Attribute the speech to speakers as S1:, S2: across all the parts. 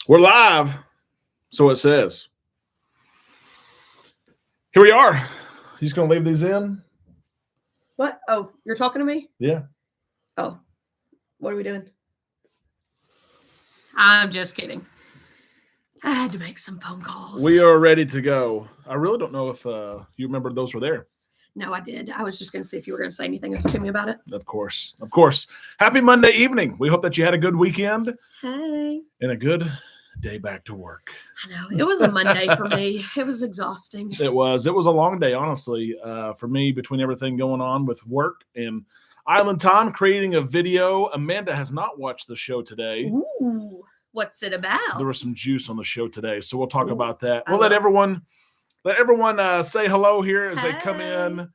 S1: We're live, so it says. Here we are. You just gonna leave these in?
S2: What? Oh, you're talking to me?
S1: Yeah.
S2: Oh, what are we doing? I'm just kidding. I had to make some phone calls.
S1: We are ready to go. I really don't know if you remember those were there.
S2: No, I did. I was just going to see if you were going to say anything to me about it.
S1: Of course. Happy Monday evening. We hope that you had a good weekend.
S2: Hey.
S1: And a good day back to work.
S2: I know. It was a Monday for me. It was exhausting.
S1: It was a long day, honestly, for me, between everything going on with work and Island Time, creating a video. Amanda has not watched the show today.
S2: Ooh, what's it about?
S1: There was some juice on the show today, so we'll talk about that. We'll let everyone say hello here as they come in.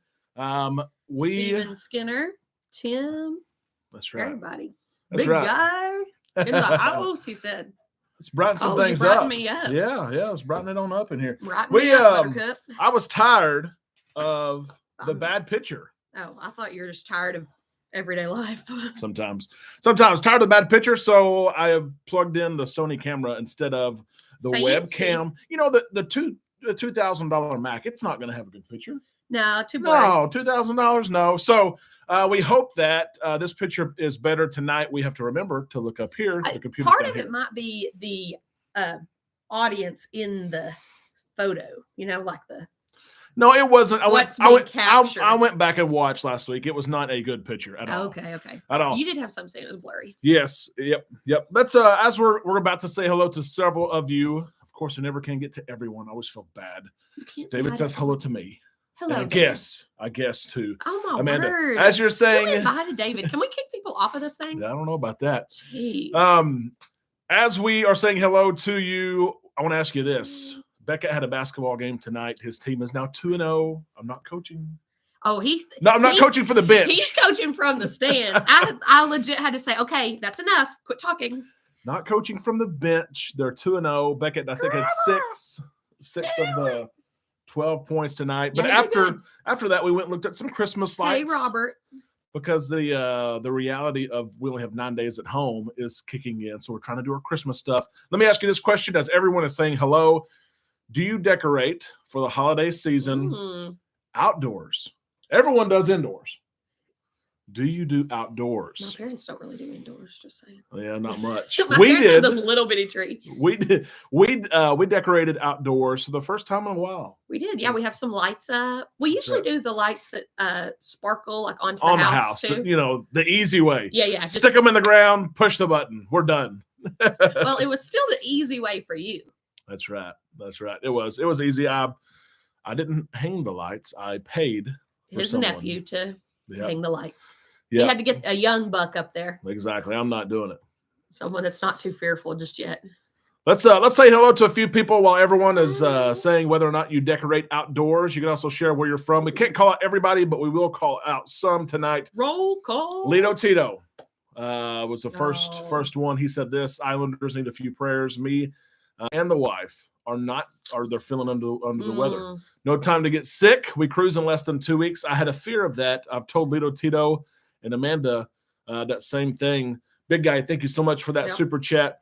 S2: Steven Skinner, Tim.
S1: That's right.
S2: Everybody.
S1: That's
S2: Big
S1: right.
S2: guy in the house, he said.
S1: Let's brighten some things
S2: you
S1: up.
S2: Me up.
S1: Yeah, let's brighten it on up in here.
S2: Buttercup.
S1: I was tired of the bad picture.
S2: Oh, I thought you were just tired of everyday life.
S1: Sometimes tired of the bad picture, so I have plugged in the Sony camera instead of the webcam. You know, the $2,000 Mac, it's not going to have a good picture.
S2: No, too blurry.
S1: No, $2,000, no. So we hope that this picture is better tonight. We have to remember to look up here. The computer.
S2: Part of it might be the audience in the photo. You know, like the.
S1: No, it wasn't.
S2: I
S1: went back and watched last week. It was not a good picture at all.
S2: Okay.
S1: At all.
S2: You did have some saying it was blurry.
S1: Yes. Yep. That's as we're about to say hello to several of you. Of course, we never can get to everyone. I always feel bad. David says hello to me.
S2: Hello.
S1: I guess too.
S2: Oh my
S1: Amanda,
S2: word!
S1: as you're saying,
S2: hi to David. Can we kick people off of this thing?
S1: I don't know about that.
S2: Jeez.
S1: As we are saying hello to you, I want to ask you this. Beckett had a basketball game tonight. His team is now 2-0. I'm not coaching.
S2: Oh,
S1: I'm not coaching for the bench.
S2: He's coaching from the stands. I legit had to say, okay, that's enough. Quit talking.
S1: Not coaching from the bench. They're 2-0. Beckett, I think, had six of the 12 points tonight. But after that, we went and looked at some Christmas lights.
S2: Hey, Robert.
S1: Because the reality of we only have 9 days at home is kicking in. So we're trying to do our Christmas stuff. Let me ask you this question as everyone is saying hello. Do you decorate for the holiday season outdoors? Everyone does indoors. Do you do outdoors?
S2: My parents don't really do indoors, just saying.
S1: Yeah, not much.
S2: We did this little bitty tree.
S1: We did. We decorated outdoors for the first time in a while.
S2: We did. Yeah, we have some lights up. We usually do the lights that sparkle like onto the house too.
S1: The easy way.
S2: Yeah.
S1: Stick them in the ground, push the button. We're done.
S2: Well, it was still the easy way for you.
S1: That's right. It was easy. I didn't hang the lights. I paid for
S2: his
S1: someone.
S2: nephew to hang the lights.
S1: Yeah.
S2: He had to get a young buck up there.
S1: Exactly. I'm not doing it.
S2: Someone that's not too fearful just yet.
S1: Let's say hello to a few people while everyone is saying whether or not you decorate outdoors. You can also share where you're from. We can't call out everybody, but we will call out some tonight.
S2: Roll call.
S1: Lito Tito was the first one. He said this: Islanders need a few prayers. Me and the wife they're feeling under the weather. No time to get sick. We cruise in less than 2 weeks. I had a fear of that. I've told Lito Tito and Amanda that same thing. Big guy, thank you so much for that super chat.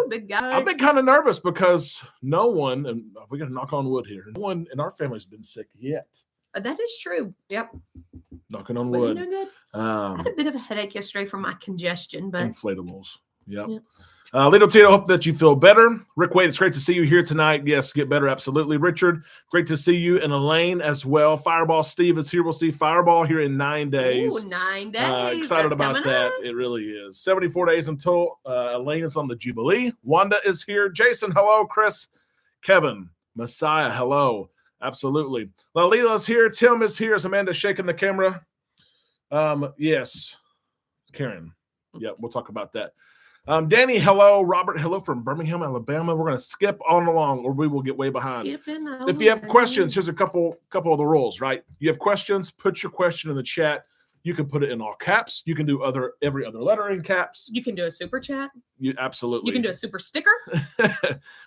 S2: Big guy.
S1: I've been kind of nervous because no one, and we got to knock on wood here, no one in our family's been sick yet.
S2: That is true. Yep.
S1: Knocking on wood.
S2: You're doing good. I had a bit of a headache yesterday from my congestion, but
S1: inflatables. Yep. Little Tito, hope that you feel better. Rick Wade, it's great to see you here tonight. Yes, get better. Absolutely. Richard, great to see you. And Elaine as well. Fireball Steve is here. We'll see Fireball here in 9 days.
S2: Ooh, 9 days.
S1: Excited about that. It really is. 74 days until Elaine is on the Jubilee. Wanda is here. Jason, hello. Chris, Kevin, Messiah, hello. Absolutely. Lalila's here. Tim is here. Is Amanda shaking the camera? Yes. Karen. Yeah, we'll talk about that. Danny, hello. Robert, hello from Birmingham, Alabama. We're going to skip on along or we will get way behind. If you have questions, here's a couple of the rules, right? You have questions, put your question in the chat. You can put it in all caps. You can do every other letter in caps.
S2: You can do a super chat.
S1: Absolutely.
S2: You can do a super sticker.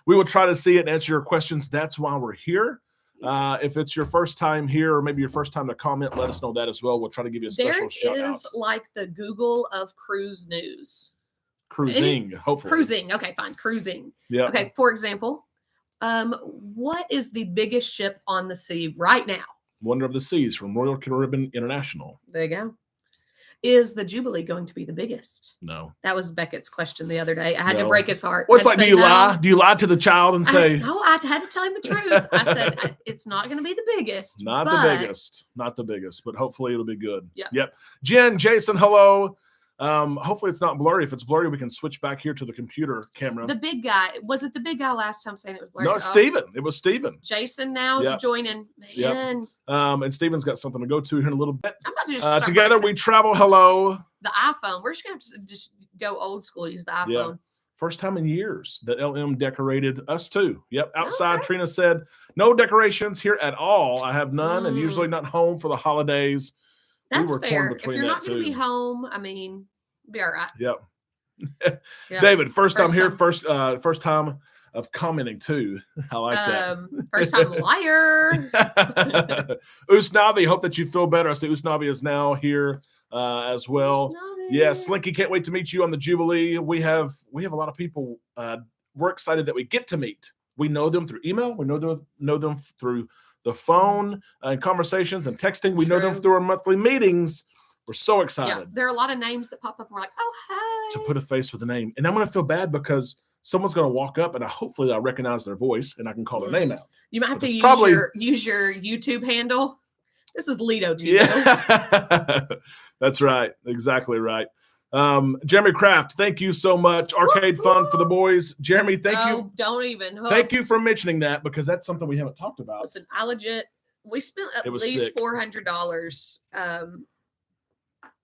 S1: We will try to see it and answer your questions. That's why we're here. If it's your first time here or maybe your first time to comment, let us know that as well. We'll try to give you a special shout out.
S2: There is like the Google of cruise news.
S1: Cruising, hopefully.
S2: Cruising. Okay, fine. Cruising.
S1: Yeah.
S2: Okay, for example, what is the biggest ship on the sea right now?
S1: Wonder of the Seas from Royal Caribbean International.
S2: There you go. Is the Jubilee going to be the biggest?
S1: No.
S2: That was Beckett's question the other day. I had to
S1: No.
S2: break his heart.
S1: What's
S2: I had
S1: like?
S2: to
S1: Do
S2: say
S1: you
S2: no.
S1: lie? Do you lie to the child and say
S2: No, I had to tell him the truth. I said it's not going to be the biggest.
S1: not
S2: but
S1: the biggest, not the biggest, but hopefully it'll be good.
S2: Yeah.
S1: Yep. Jen, Jason, hello. Hopefully it's not blurry. If it's blurry, we can switch back here to the computer camera.
S2: The big guy. Was it the big guy last time saying it was blurry?
S1: No, it's Steven. It was Steven.
S2: Jason now is
S1: Yep.
S2: joining.
S1: Yep.
S2: Man,
S1: And Steven's got something to go to here in a little bit.
S2: I'm about to just start
S1: Together
S2: writing
S1: we travel. Hello.
S2: the iPhone. We're just going to have to just go old school, use the iPhone.
S1: Yeah. First time in years that LM decorated us too. Yep. Outside,
S2: Okay.
S1: Trina said, no decorations here at all. I have none and usually not home for the holidays.
S2: That's
S1: were torn
S2: fair. If
S1: between
S2: you're
S1: that
S2: not going to be
S1: too.
S2: home, I mean, be all right.
S1: Yep.
S2: Yeah.
S1: David, first time
S2: First
S1: here,
S2: time.
S1: first time of commenting too. I like
S2: First time liar.
S1: that. Usnavi, hope that you feel better. I see Usnavi is now here as well. Yeah, Slinky, can't wait to meet you on the Jubilee. We have a lot of people we're excited that we get to meet. We know them through email. We know them through the phone and conversations and texting. We know them
S2: True.
S1: through our monthly meetings. We're so
S2: Yeah,
S1: excited
S2: there are a lot of names that pop up and we're like, oh, hi.
S1: to put a face with a name. And I'm going to feel bad because someone's going to walk up and hopefully I'll recognize their voice and I can call their name out.
S2: You might have
S1: But
S2: to
S1: it's
S2: use your YouTube handle. This is Lido TV.
S1: Yeah, that's right. Exactly right. Jeremy Kraft, thank you so much. Arcade fun for the boys. Jeremy, thank you.
S2: Don't even. Oh,
S1: Thank you for mentioning that because that's something we haven't talked about.
S2: Listen, we spent at
S1: It was
S2: least
S1: sick.
S2: $400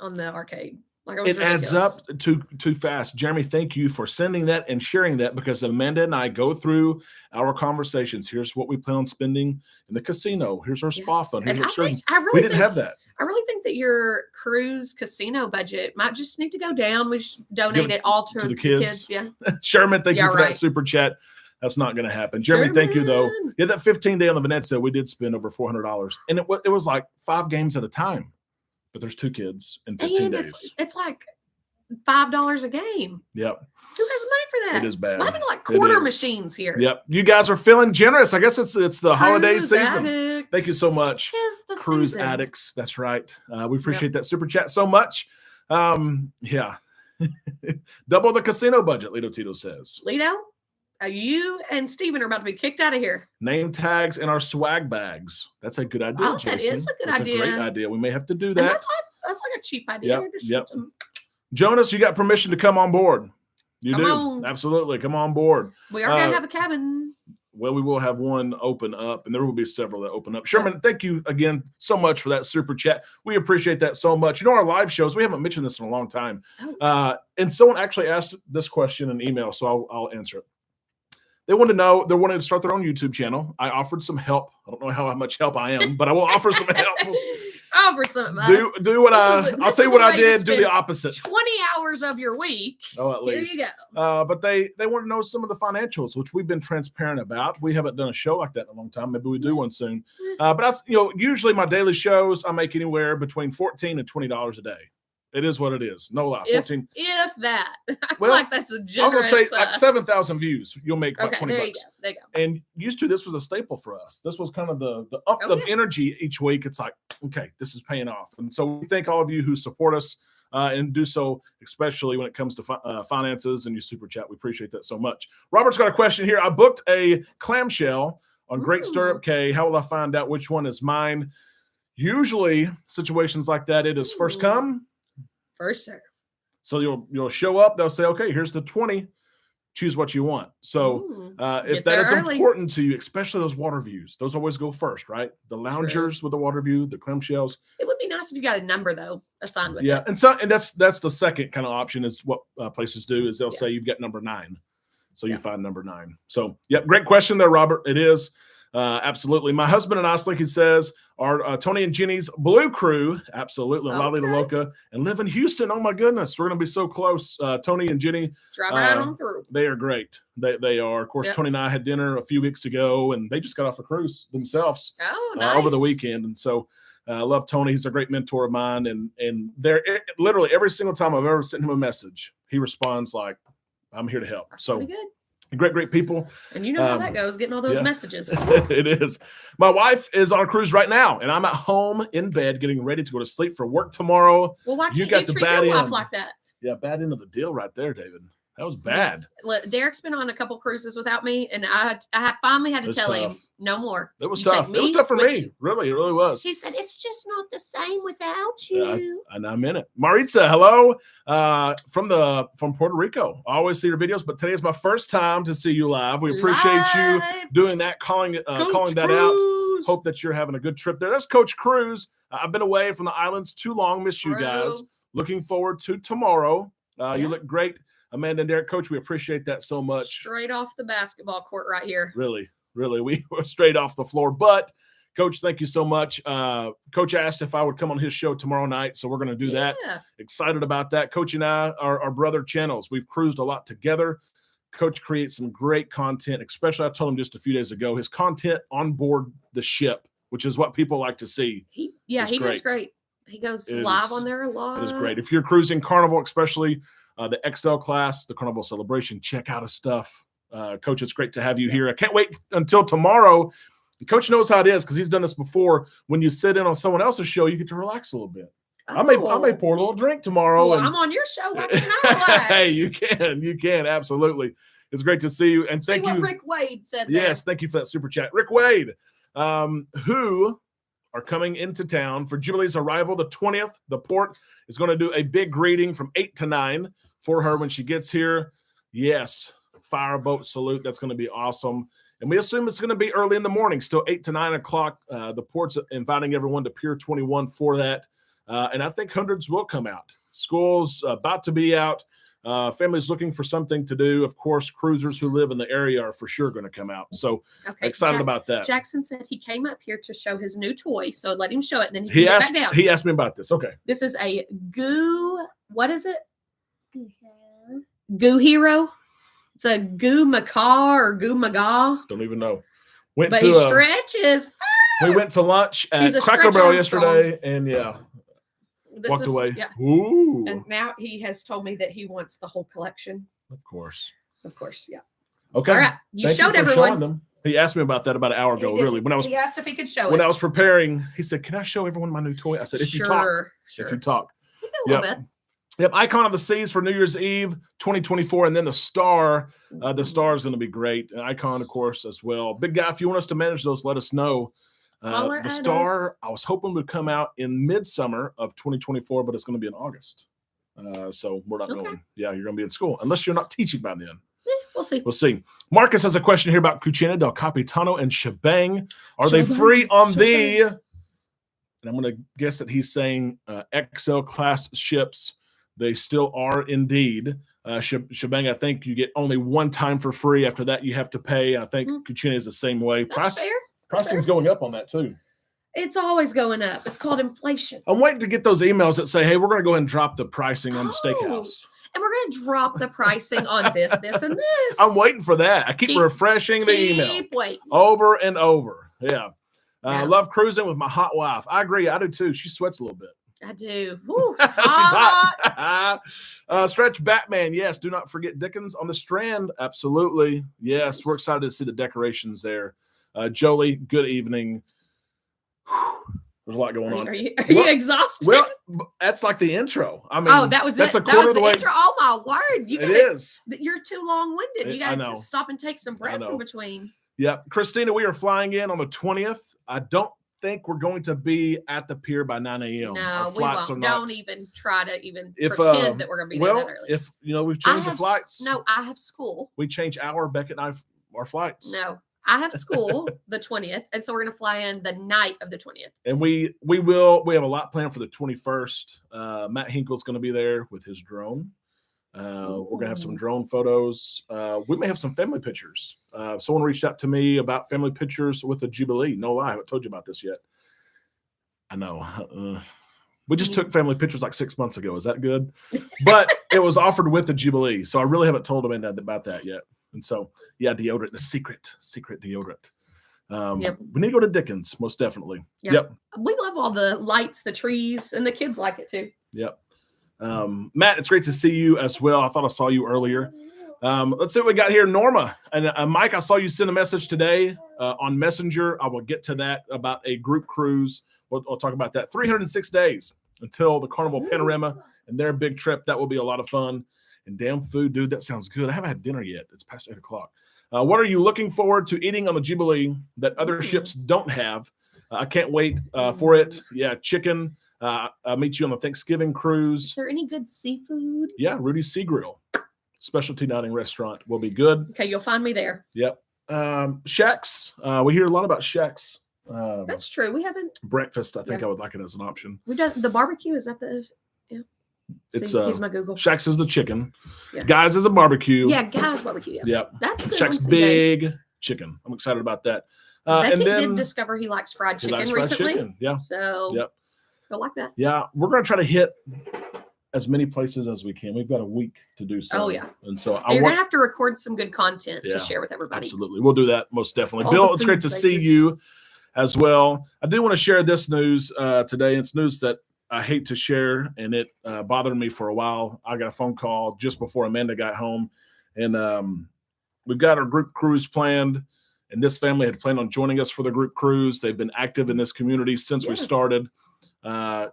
S2: on the arcade. Like, it was
S1: It adds
S2: ridiculous.
S1: up too fast. Jeremy, thank you for sending that and sharing that because Amanda and I go through our conversations. Here's what we plan on spending in the casino. Here's our spa fund. Here's
S2: And
S1: our excursions.
S2: I
S1: We
S2: really
S1: didn't
S2: think,
S1: have that.
S2: I really think that your cruise casino budget might just need to go down. We should donate
S1: Give
S2: it all to
S1: the kids.
S2: Yeah.
S1: Sherman, thank you
S2: Yeah,
S1: for
S2: right.
S1: that super chat. That's not going to happen. Jeremy, thank you though.
S2: Sherman.
S1: Yeah, that 15-day on the Venezia, we did spend over $400, and it was like 5 games at a time. But there's 2 kids in 15
S2: And
S1: days.
S2: it's like $5 a game.
S1: Yep,
S2: Who has money for that?
S1: it is bad.
S2: Why do like
S1: It
S2: quarter
S1: is.
S2: machines here?
S1: Yep, you guys are feeling generous. I guess it's the holiday
S2: Cruise
S1: season.
S2: addict.
S1: Thank you so much,
S2: Tis the
S1: Cruise
S2: season.
S1: Addicts. That's right. We appreciate that super chat so much. Yeah, double the casino budget. Lido Tito says.
S2: Lido, you and Steven are about to be kicked out of here.
S1: Name tags in our swag bags. That's a good idea,
S2: Oh, that
S1: Jason.
S2: is a good
S1: That's
S2: idea.
S1: a great idea. We may have to do
S2: And
S1: that.
S2: that's like a cheap idea.
S1: Yep,
S2: Just
S1: yep.
S2: some-
S1: Jonas, you got permission to come on board. You
S2: Come
S1: do.
S2: on.
S1: Absolutely. Come on board.
S2: We are going
S1: Uh,
S2: to have a cabin.
S1: Well, we will have one open up, and there will be several that open up. Sherman, thank you again so much for that super chat. We appreciate that so much. You know, our live shows, we haven't mentioned this in a long time. And someone actually asked this question in email, so I'll answer it. They wanted to know, they wanted to start their own YouTube channel. I offered some help. I don't know how much help I am, but I will offer some help.
S2: Offered some.
S1: Do what I'll
S2: this
S1: tell you
S2: is
S1: what
S2: a
S1: I
S2: way to
S1: did. Do the
S2: spend
S1: opposite.
S2: 20 hours of your week.
S1: Oh, at
S2: Here
S1: least.
S2: you go.
S1: But they want to know some of the financials, which we've been transparent about. We haven't done a show like that in a long time. Maybe we do one soon. But usually my daily shows, I make anywhere between $14 and $20 a day. It is what it is. No lie. 14.
S2: If that. I feel
S1: Well,
S2: like that's a
S1: I was
S2: generous.
S1: gonna say like 7,000 views. You'll make about
S2: okay,
S1: 20
S2: there
S1: bucks.
S2: you go. There you go.
S1: And used to, this was a staple for us. This was kind of the up
S2: Oh,
S1: of
S2: yeah.
S1: energy each week. It's like, okay, this is paying off. And so we thank all of you who support us and do so, especially when it comes to finances and you super chat. We appreciate that so much. Robert's got a question here. I booked a clamshell on Great Stirrup Cay. How will I find out which one is mine? Usually, situations like that, it is first come.
S2: First serve.
S1: So you'll show up. They'll say, okay, here's the 20. Choose what you want. So
S2: Ooh.
S1: if
S2: Get
S1: that
S2: there
S1: is
S2: early.
S1: important to you, especially those water views, those always go first, right? The loungers with the water view, the clamshells.
S2: It would be nice if you got a number though assigned with
S1: Yeah,
S2: it.
S1: and that's the second kind of option is what places do is they'll say you've got number 9, so you find number 9. So yep, great question there, Robert. It is absolutely. My husband and I, Slinky says, are Tony and Jenny's Blue Crew, absolutely, La Lila Loca, and live in Houston. Oh my goodness, we're gonna be so close. Tony and Jenny,
S2: Drive right on through.
S1: they are great. They are. Of course,
S2: Yep.
S1: Tony and I had dinner a few weeks ago, and they just got off a cruise themselves
S2: Oh, nice.
S1: over the weekend. And so I love Tony. He's a great mentor of mine. And they're literally every single time I've ever sent him a message, he responds like, I'm here to help. So
S2: Pretty good.
S1: great people.
S2: And you know how that goes, getting all those messages.
S1: It is. My wife is on a cruise right now, and I'm at home in bed getting ready to go to sleep for work tomorrow.
S2: Well, why
S1: You
S2: can't
S1: got
S2: you
S1: the
S2: treat
S1: bad
S2: your wife
S1: end.
S2: like that?
S1: Yeah, bad end of the deal right there, David. That was bad.
S2: Look, Derek's been on a couple cruises without me, and I finally had to tell him no more.
S1: It was
S2: You
S1: tough.
S2: take
S1: It was
S2: me
S1: tough for
S2: with
S1: me.
S2: you.
S1: Really, it really was.
S2: He said, it's just not the same without you.
S1: And I'm in it. Maritza, hello, from Puerto Rico. I always see your videos, but today is my first time to see you live. We appreciate you doing that, calling that out. Hope that you're having a good trip there. That's Coach Cruz. I've been away from the islands too long. Miss you guys. Looking forward to tomorrow. You look great, Amanda and Derek. Coach, we appreciate that so much.
S2: Straight off the basketball court right here.
S1: Really, we were straight off the floor. But Coach, thank you so much. Coach asked if I would come on his show tomorrow night, so we're going to do that. Excited about that. Coach and I are brother channels. We've cruised a lot together. Coach creates some great content, especially I told him just a few days ago, his content on board the ship, which is what people like to see.
S2: He does great. He goes live on there a lot.
S1: It is great. If you're cruising Carnival, especially the XL class, the Carnival Celebration, check out his stuff. Coach, it's great to have you here. I can't wait until tomorrow. Coach knows how it is because he's done this before. When you sit in on someone else's show, you get to relax a little bit. I may pour a little drink tomorrow.
S2: Well, I'm on your show. Why can't I relax?
S1: Hey, you can. Absolutely. It's great to see you. And thank you.
S2: Rick Wade said
S1: Yes, thank you for that super chat. Rick Wade, who are coming into town for Jubilee's arrival, the 20th. The port is going to do a big greeting from 8 to 9 for her when she gets here. Yes, fireboat salute. That's going to be awesome. And we assume it's going to be early in the morning, still 8 to 9 o'clock. The port's inviting everyone to Pier 21 for that. And I think hundreds will come out. School's about to be out. Families looking for something to do. Of course, cruisers who live in the area are for sure going to come out. So excited about that.
S2: Jackson said he came up here to show his new toy. So let him show it. And then he can get back down.
S1: He asked me about this. Okay.
S2: This is a goo. What is it? Goo Hero. It's a goo macaw or goo maga.
S1: Don't even know.
S2: He stretches.
S1: We went to lunch at Cracker Barrel yesterday, and walked away.
S2: Yeah.
S1: Ooh.
S2: And now he has told me that he wants the whole collection.
S1: Of course,
S2: yeah.
S1: Okay.
S2: All right. You showed everyone.
S1: Them. He asked me about that about an hour ago. Really,
S2: he asked if he could show
S1: when I was preparing. He said, "Can I show everyone my new toy?" I said, "If you talk, if you talk."
S2: A little bit.
S1: Yep, Icon of the Seas for New Year's Eve 2024, and then the Star. The Star is going to be great. Icon, of course, as well. Big guy, if you want us to manage those, let us know. The Star, I was hoping would come out in midsummer of 2024, but it's going to be in August. So we're not going. Yeah, you're going to be in school unless you're not teaching by then.
S2: We'll see.
S1: We'll see. Marcus has a question here about Cucina del Capitano and Shebang. Are they free on the? And I'm going to guess that he's saying XL class ships. They still are indeed. Shebang, I think you get only one time for free. After that, you have to pay. I think Cucina is the same way.
S2: That's fair.
S1: Pricing's going up on that too.
S2: It's always going up. It's called inflation.
S1: I'm waiting to get those emails that say, hey, we're going to go ahead and drop the pricing on the steakhouse.
S2: And we're going to drop the pricing on this, and this.
S1: I'm waiting for that. I keep refreshing the email.
S2: Waiting.
S1: Over and over. Yeah. Love cruising with my hot wife. I agree. I do too. She sweats a little bit.
S2: I do.
S1: She's hot. Stretch Batman. Yes. Do not forget Dickens on the Strand. Absolutely. Yes. We're excited to see the decorations there. Jolie, good evening. There's a lot going on.
S2: Are you exhausted?
S1: Well, that's like the intro. I mean,
S2: that was
S1: that's
S2: it.
S1: a quarter of the way.
S2: Intro. Oh my word!
S1: It is.
S2: You're too long-winded. You got to stop and take some breaths in between.
S1: Yep, Christina, we are flying in on the 20th. I don't think we're going to be at the pier by 9 a.m.
S2: No, we won't. Don't even try to pretend that we're going to be there that early.
S1: If we've changed the flights.
S2: No, I have school.
S1: We change Beckett and I our flights.
S2: No. I have school the 20th, and so we're going to fly in the night of the 20th.
S1: And we have a lot planned for the 21st. Matt Hinkle's going to be there with his drone. We're going to have some drone photos. We may have some family pictures. Someone reached out to me about family pictures with the Jubilee. No lie, I haven't told you about this yet. I know. We just took family pictures like 6 months ago. Is that good? But it was offered with the Jubilee, so I really haven't told Amanda about that yet. And so, deodorant, the secret deodorant. We need to go to Dickens, most definitely. Yep.
S2: We love all the lights, the trees, and the kids like it too.
S1: Yep. Matt, it's great to see you as well. I thought I saw you earlier. Let's see what we got here. Norma and Mike, I saw you send a message today on Messenger. I will get to that about a group cruise. We'll talk about that. 306 days until the Carnival Panorama and their big trip. That will be a lot of fun. And damn food, dude, that sounds good. I haven't had dinner yet. It's past 8 o'clock. What are you looking forward to eating on the Jubilee that other ships don't have? I can't wait for it. Yeah, chicken. I'll meet you on the Thanksgiving cruise.
S2: Is there any good seafood?
S1: Yeah, Rudy's Sea Grill. Specialty dining restaurant will be good.
S2: Okay, you'll find me there.
S1: Yep. Shacks. We hear a lot about Shacks.
S2: That's true. We haven't.
S1: Breakfast, I think I would like it as an option.
S2: We done the barbecue. Is that the? Yeah.
S1: It's
S2: here's my Google.
S1: Shacks is the chicken.
S2: Yeah.
S1: Guys is the barbecue.
S2: Yeah, guys barbecue. Yeah.
S1: Yep.
S2: That's a good.
S1: Shacks
S2: one,
S1: big chicken. I'm excited about that.
S2: Becky
S1: And then
S2: did discover he likes fried
S1: he
S2: chicken
S1: likes fried
S2: recently.
S1: chicken. Yeah.
S2: So
S1: Yep.
S2: you'll like that.
S1: Yeah, we're gonna try to hit as many places as we can. We've got a week to do so.
S2: Oh, yeah.
S1: And so
S2: You're gonna have to record some good content
S1: Yeah,
S2: to share with everybody.
S1: absolutely. We'll do that most definitely.
S2: All
S1: Bill,
S2: the
S1: it's great
S2: food
S1: to see
S2: places.
S1: you as well. I do want to share this news today. It's news that I hate to share, and it bothered me for a while. I got a phone call just before Amanda got home, and we've got our group cruise planned, and this family had planned on joining us for the group cruise. They've been active in this community since we
S2: Yeah.
S1: started.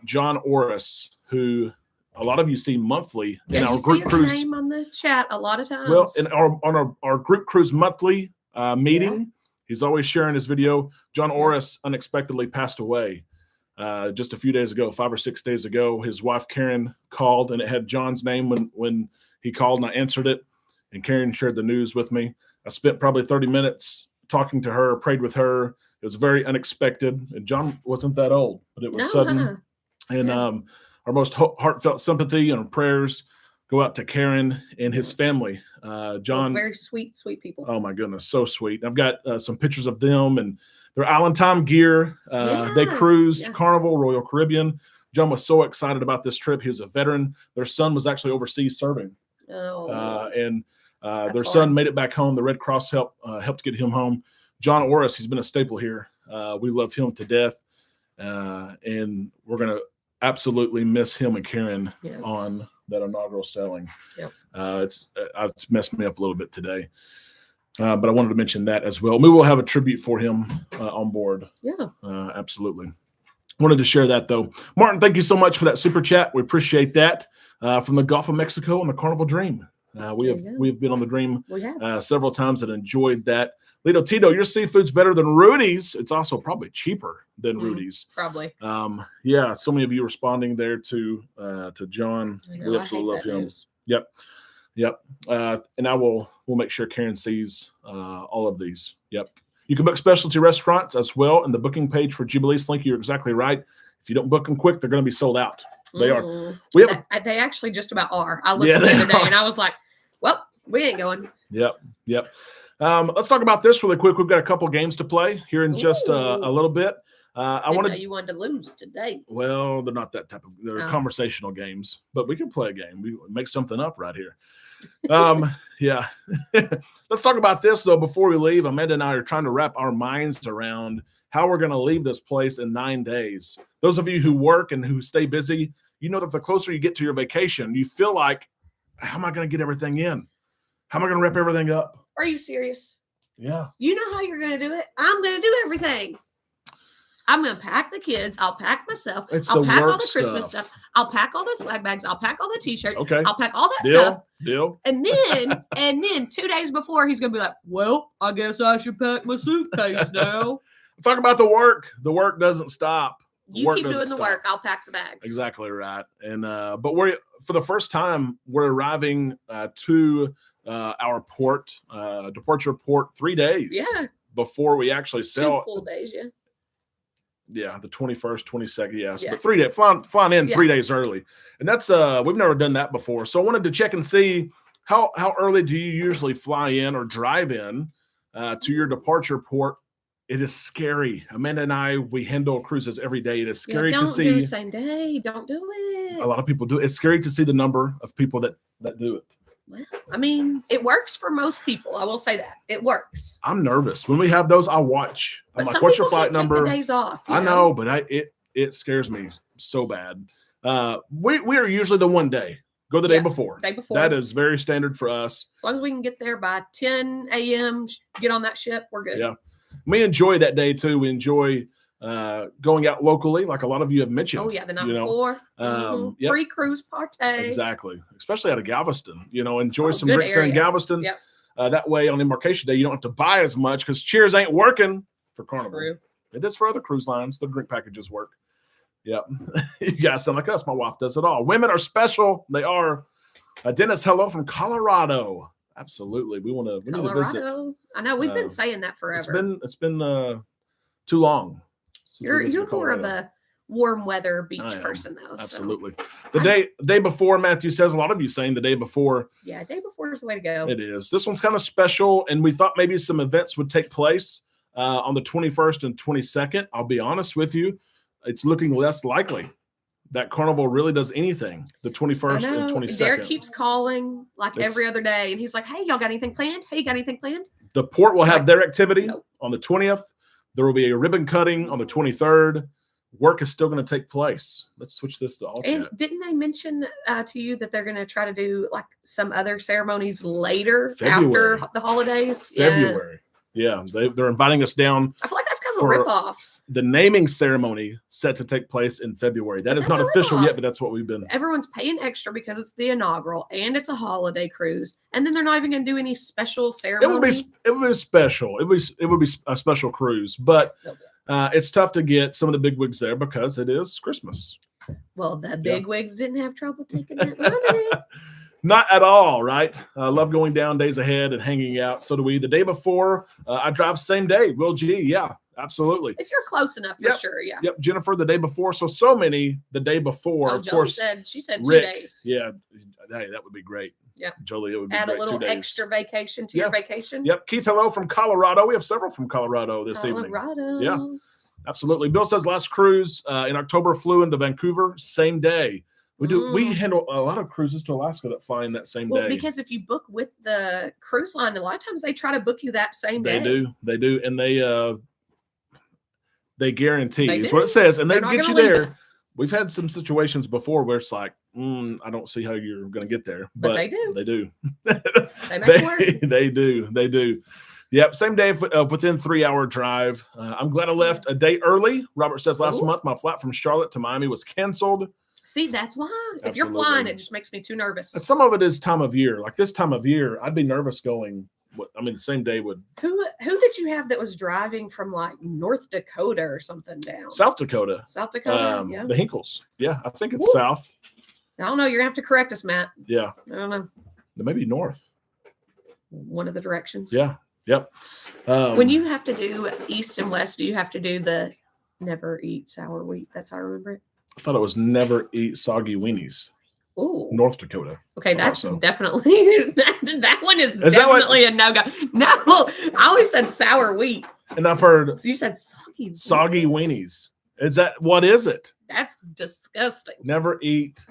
S1: John Orris, who a lot of you see monthly in
S2: Yeah,
S1: our
S2: you see
S1: group
S2: his
S1: cruise.
S2: name on the chat a lot of times.
S1: Well, in our group cruise monthly meeting, he's always sharing his video. John Orris unexpectedly passed away just a few days ago, 5 or 6 days ago. His wife Karen called, and it had John's name when he called, and I answered it. And Karen shared the news with me. I spent probably 30 minutes talking to her, prayed with her. It was very unexpected, and John wasn't that old, but it was sudden. And our most heartfelt sympathy and prayers go out to Karen and his family. John,
S2: very sweet, sweet people.
S1: oh my goodness, so sweet. I've got some pictures of them and their Island Time gear. They cruised Carnival, Royal Caribbean. John was so excited about this trip. He was a veteran. Their son was actually overseas serving, and their son made it back home. The Red Cross helped get him home. John Orris, he's been a staple here. We love him to death, and we're gonna absolutely miss him and Karen on that inaugural sailing. It's messed me up a little bit today, but I wanted to mention that as well. We will have a tribute for him on board. Absolutely. Wanted to share that though. Martin, thank you so much for that super chat. We appreciate that. From the Gulf of Mexico and the Carnival Dream. We have been on the Dream several times and enjoyed that. Lito Tito, your seafood's better than Rudy's. It's also probably cheaper than Rudy's.
S2: Probably.
S1: So many of you responding there to John. We absolutely love him.
S2: News.
S1: Yep. And we'll make sure Karen sees all of these. Yep. You can book specialty restaurants as well in the booking page for Jubilee Slinky. You're exactly right. If you don't book them quick, they're going to be sold out. They are.
S2: They actually just about are. I looked the other day and I was like, well, we ain't going.
S1: Yep. Let's talk about this really quick. We've got a couple games to play here in just a little bit.
S2: You wanted to lose today.
S1: Well, they're not that type of. They're conversational games, but we can play a game. We make something up right here. Let's talk about this though before we leave. Amanda and I are trying to wrap our minds around how we're going to leave this place in 9 days. Those of you who work and who stay busy, you know that the closer you get to your vacation, you feel like, how am I going to get everything in? How am I going to wrap everything up?
S2: Are you serious?
S1: Yeah.
S2: You know how you're going to do it? I'm going to do everything. I'm going to pack the kids. I'll pack myself. I'll pack all the Christmas stuff. I'll pack all the swag bags. I'll pack all the t-shirts.
S1: Okay.
S2: I'll pack all that stuff.
S1: Deal.
S2: And then 2 days before, he's going to be like, well, I guess I should pack my suitcase now.
S1: Talk about the work. The work doesn't stop.
S2: You keep doing the work. I'll pack the bags.
S1: Exactly right. And but we're for the first time we're arriving to our port, departure port 3 days. Before we actually sail.
S2: 2 full days.
S1: Yeah, the 21st, 22nd. Yes, but 3 days flying in 3 days early, and that's we've never done that before. So I wanted to check and see how early do you usually fly in or drive in to your departure port. It is scary. Amanda and I, we handle cruises every day. It is scary to see.
S2: Don't do the same day. Don't do it.
S1: A lot of people do. It's scary to see the number of people that do it.
S2: Well, I mean, it works for most people. I will say that. It works.
S1: I'm nervous. When we have those, I watch. I'm
S2: but
S1: like, what's your flight number?
S2: Take the days off.
S1: I know, but it scares me so bad. We are usually the one day. Go the day before.
S2: Day before.
S1: That is very standard for us.
S2: As long as we can get there by 10 a.m., get on that ship, we're good.
S1: Yeah. We enjoy that day too. We enjoy going out locally, like a lot of you have mentioned.
S2: Oh, yeah, the night before.
S1: Yep.
S2: Pre-cruise party.
S1: Exactly. Especially out of Galveston. Enjoy some drinks there in Galveston.
S2: Yep.
S1: That way on Embarkation Day, you don't have to buy as much because Cheers ain't working for Carnival.
S2: True.
S1: It is for other cruise lines. The drink packages work. Yep. You guys sound like us. My wife does it all. Women are special. They are. Dennis, hello from Colorado. Absolutely. We need to visit.
S2: I know. We've been saying that forever.
S1: It's been too long.
S2: You're more of a warm weather beach person, though.
S1: Absolutely. So. The day before, Matthew says, a lot of you saying the day before.
S2: Yeah, day before is the way to go.
S1: It is. This one's kind of special, and we thought maybe some events would take place on the 21st and 22nd. I'll be honest with you. It's looking less likely that Carnival really does anything the 21st and 22nd.
S2: Derek keeps calling every other day, and he's like, hey, y'all got anything planned? Hey, you got anything planned?
S1: The port will have their activity on the 20th. There will be a ribbon cutting on the 23rd. Work is still going to take place. Let's switch this to all chat.
S2: And didn't they mention to you that they're going to try to do some other ceremonies later after the holidays?
S1: February. Yeah, they're inviting us down.
S2: I feel like that's kind of a ripoff.
S1: The naming ceremony set to take place in February. That is not official yet, but that's what we've been.
S2: Everyone's paying extra because it's the inaugural and it's a holiday cruise, and then they're not even going to do any special ceremony.
S1: It would be special. It would be a special cruise, but it's tough to get some of the big wigs there because it is Christmas.
S2: Well, the big wigs didn't have trouble taking that money.
S1: Not at all, right? I love going down days ahead and hanging out. So do we. The day before, I drive same day. Will G, yeah, absolutely.
S2: If you're close enough, for sure, yeah.
S1: Yep, Jennifer, the day before. So many the day before.
S2: Oh,
S1: of course,
S2: she said
S1: Rick,
S2: 2 days.
S1: Yeah, hey, that would be great.
S2: Yeah,
S1: Jolie, it would be
S2: add
S1: great.
S2: A little extra vacation to your vacation.
S1: Yep, Keith, hello from Colorado. We have several from Colorado this evening. Yeah, absolutely. Bill says last cruise in October flew into Vancouver same day. We handle a lot of cruises to Alaska that fly in that same day.
S2: Because if you book with the cruise line, a lot of times they try to book you that same day.
S1: They do, and they guarantee is what it says, and they get you there. We've had some situations before where it's like, I don't see how you're going to get there, but they do. They do.
S2: They make it work.
S1: They do. Yep, same day within 3-hour drive. I'm glad I left a day early. Robert says last month my flight from Charlotte to Miami was canceled.
S2: See, that's why. Absolutely. If you're flying, it just makes me too nervous.
S1: And some of it is time of year. Like this time of year, I'd be nervous going. The same day would.
S2: Who did you have that was driving from North Dakota or something down?
S1: South Dakota.
S2: Yeah.
S1: The Hinkles. Yeah, I think it's south.
S2: I don't know. You're gonna have to correct us, Matt.
S1: Yeah.
S2: I don't know.
S1: Maybe north.
S2: One of the directions.
S1: Yeah. Yep.
S2: When you have to do east and west, do you have to do the never eat sour wheat? That's how I remember it.
S1: I thought it was never eat soggy weenies.
S2: Ooh.
S1: North Dakota.
S2: Okay, that's definitely that one is definitely a no-go. No, I always said sour wheat.
S1: And I've heard
S2: so you said
S1: soggy weenies. What is it?
S2: That's disgusting.
S1: Never eat.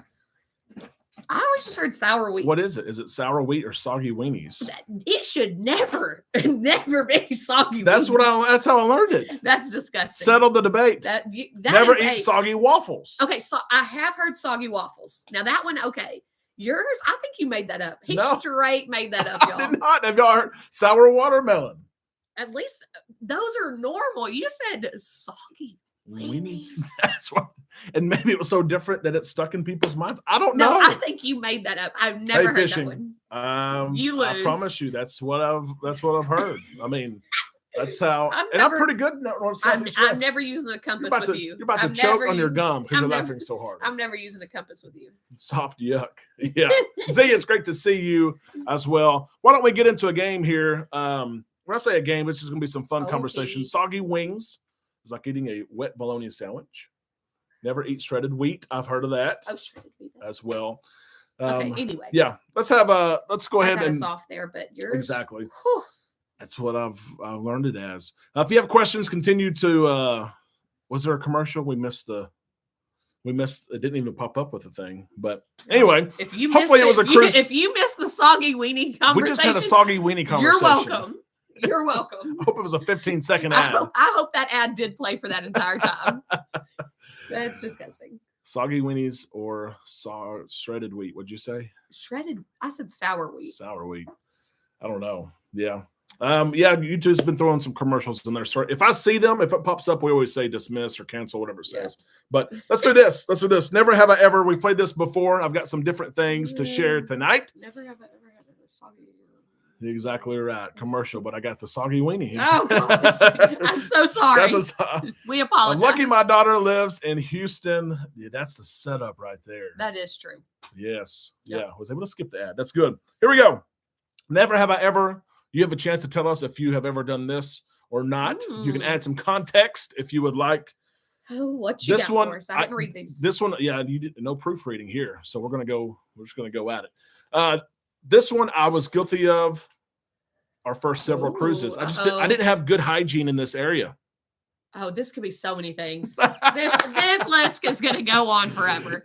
S2: I always just heard sour wheat.
S1: What is it? Is it sour wheat or soggy weenies?
S2: It should never be soggy.
S1: That's
S2: weenies.
S1: That's how I learned it.
S2: That's disgusting.
S1: Settle the debate.
S2: That
S1: never eat soggy waffles.
S2: Okay, so I have heard soggy waffles. Now that one, okay. Yours, I think you made that up. He straight made that up, y'all.
S1: I did not. Have y'all heard sour watermelon?
S2: At least those are normal. You said soggy weenies.
S1: That's what. And maybe it was so different that it stuck in people's minds. I don't know.
S2: I think you made that up. I've never heard that one. You lose.
S1: I promise you, that's what I've heard. I mean, that's how. I'm pretty good.
S2: I'm never using a compass with you.
S1: You're about to choke on your gum because you're laughing so hard.
S2: I'm never using a compass with you.
S1: Soft yuck. Yeah. Z, it's great to see you as well. Why don't we get into a game here? When I say a game, it's just going to be some fun conversation. Soggy wings is like eating a wet bologna sandwich. Never eat shredded wheat. I've heard of that as well.
S2: Okay. Anyway.
S1: Yeah. Let's go ahead and
S2: us off there, but yours
S1: exactly. Whew. That's what I've learned it as. If you have questions, continue to. Was there a commercial? We missed. It didn't even pop up with the thing. But anyway, hopefully it was a cruise.
S2: If you missed the soggy weenie conversation,
S1: we just had a soggy weenie conversation.
S2: You're welcome. You're welcome.
S1: I hope it was a 15-second ad.
S2: I hope that ad did play for that entire time. That's disgusting.
S1: Soggy weenies or shredded wheat? What'd you say?
S2: Shredded. I said sour wheat.
S1: Sour wheat. I don't know. Yeah. YouTube's been throwing some commercials in there. So if I see them, if it pops up, we always say dismiss or cancel, whatever it says. But let's do this. Never have I ever. We played this before. I've got some different things to share tonight.
S2: Never have I ever had a soggy.
S1: Exactly right. Commercial, but I got the soggy weenie.
S2: Oh gosh. I'm so sorry. We apologize.
S1: I'm lucky my daughter lives in Houston. Yeah, that's the setup right there.
S2: That is true.
S1: Yes. Yep. Yeah. I was able to skip the ad. That's good. Here we go. Never have I ever. You have a chance to tell us if you have ever done this or not. You can add some context if you would like.
S2: Oh, what you got for us? I didn't read these.
S1: This one, you did no proofreading here. So we're just gonna go at it. This one I was guilty of our first several cruises. I didn't have good hygiene in this area.
S2: Oh, this could be so many things. This list is going to go on forever.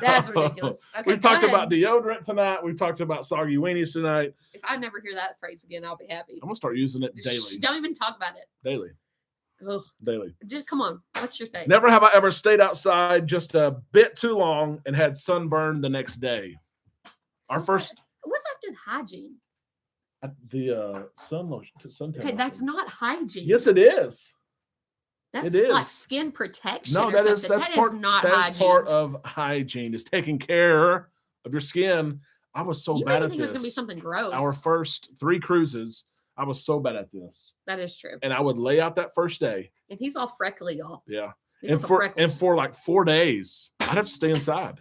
S2: That's ridiculous. Okay,
S1: we talked about deodorant tonight. We talked about soggy weenies tonight.
S2: If I never hear that phrase again, I'll be happy.
S1: I'm going to start using it daily.
S2: Don't even talk about it.
S1: Daily.
S2: Ugh.
S1: Daily.
S2: Just come on. What's your thing?
S1: Never have I ever stayed outside just a bit too long and had sunburn the next day. What's
S2: after the hygiene?
S1: The sun lotion.
S2: Okay, that's not hygiene.
S1: Yes, it is.
S2: That's like skin protection. No, that's not hygiene.
S1: That's part of hygiene. Is taking care of your skin. I was so bad at this.
S2: It was going to be something gross.
S1: Our first 3 cruises, I was so bad at this.
S2: That is true.
S1: And I would lay out that first day.
S2: And he's all freckly, y'all.
S1: Yeah. And for like 4 days, I'd have to stay inside.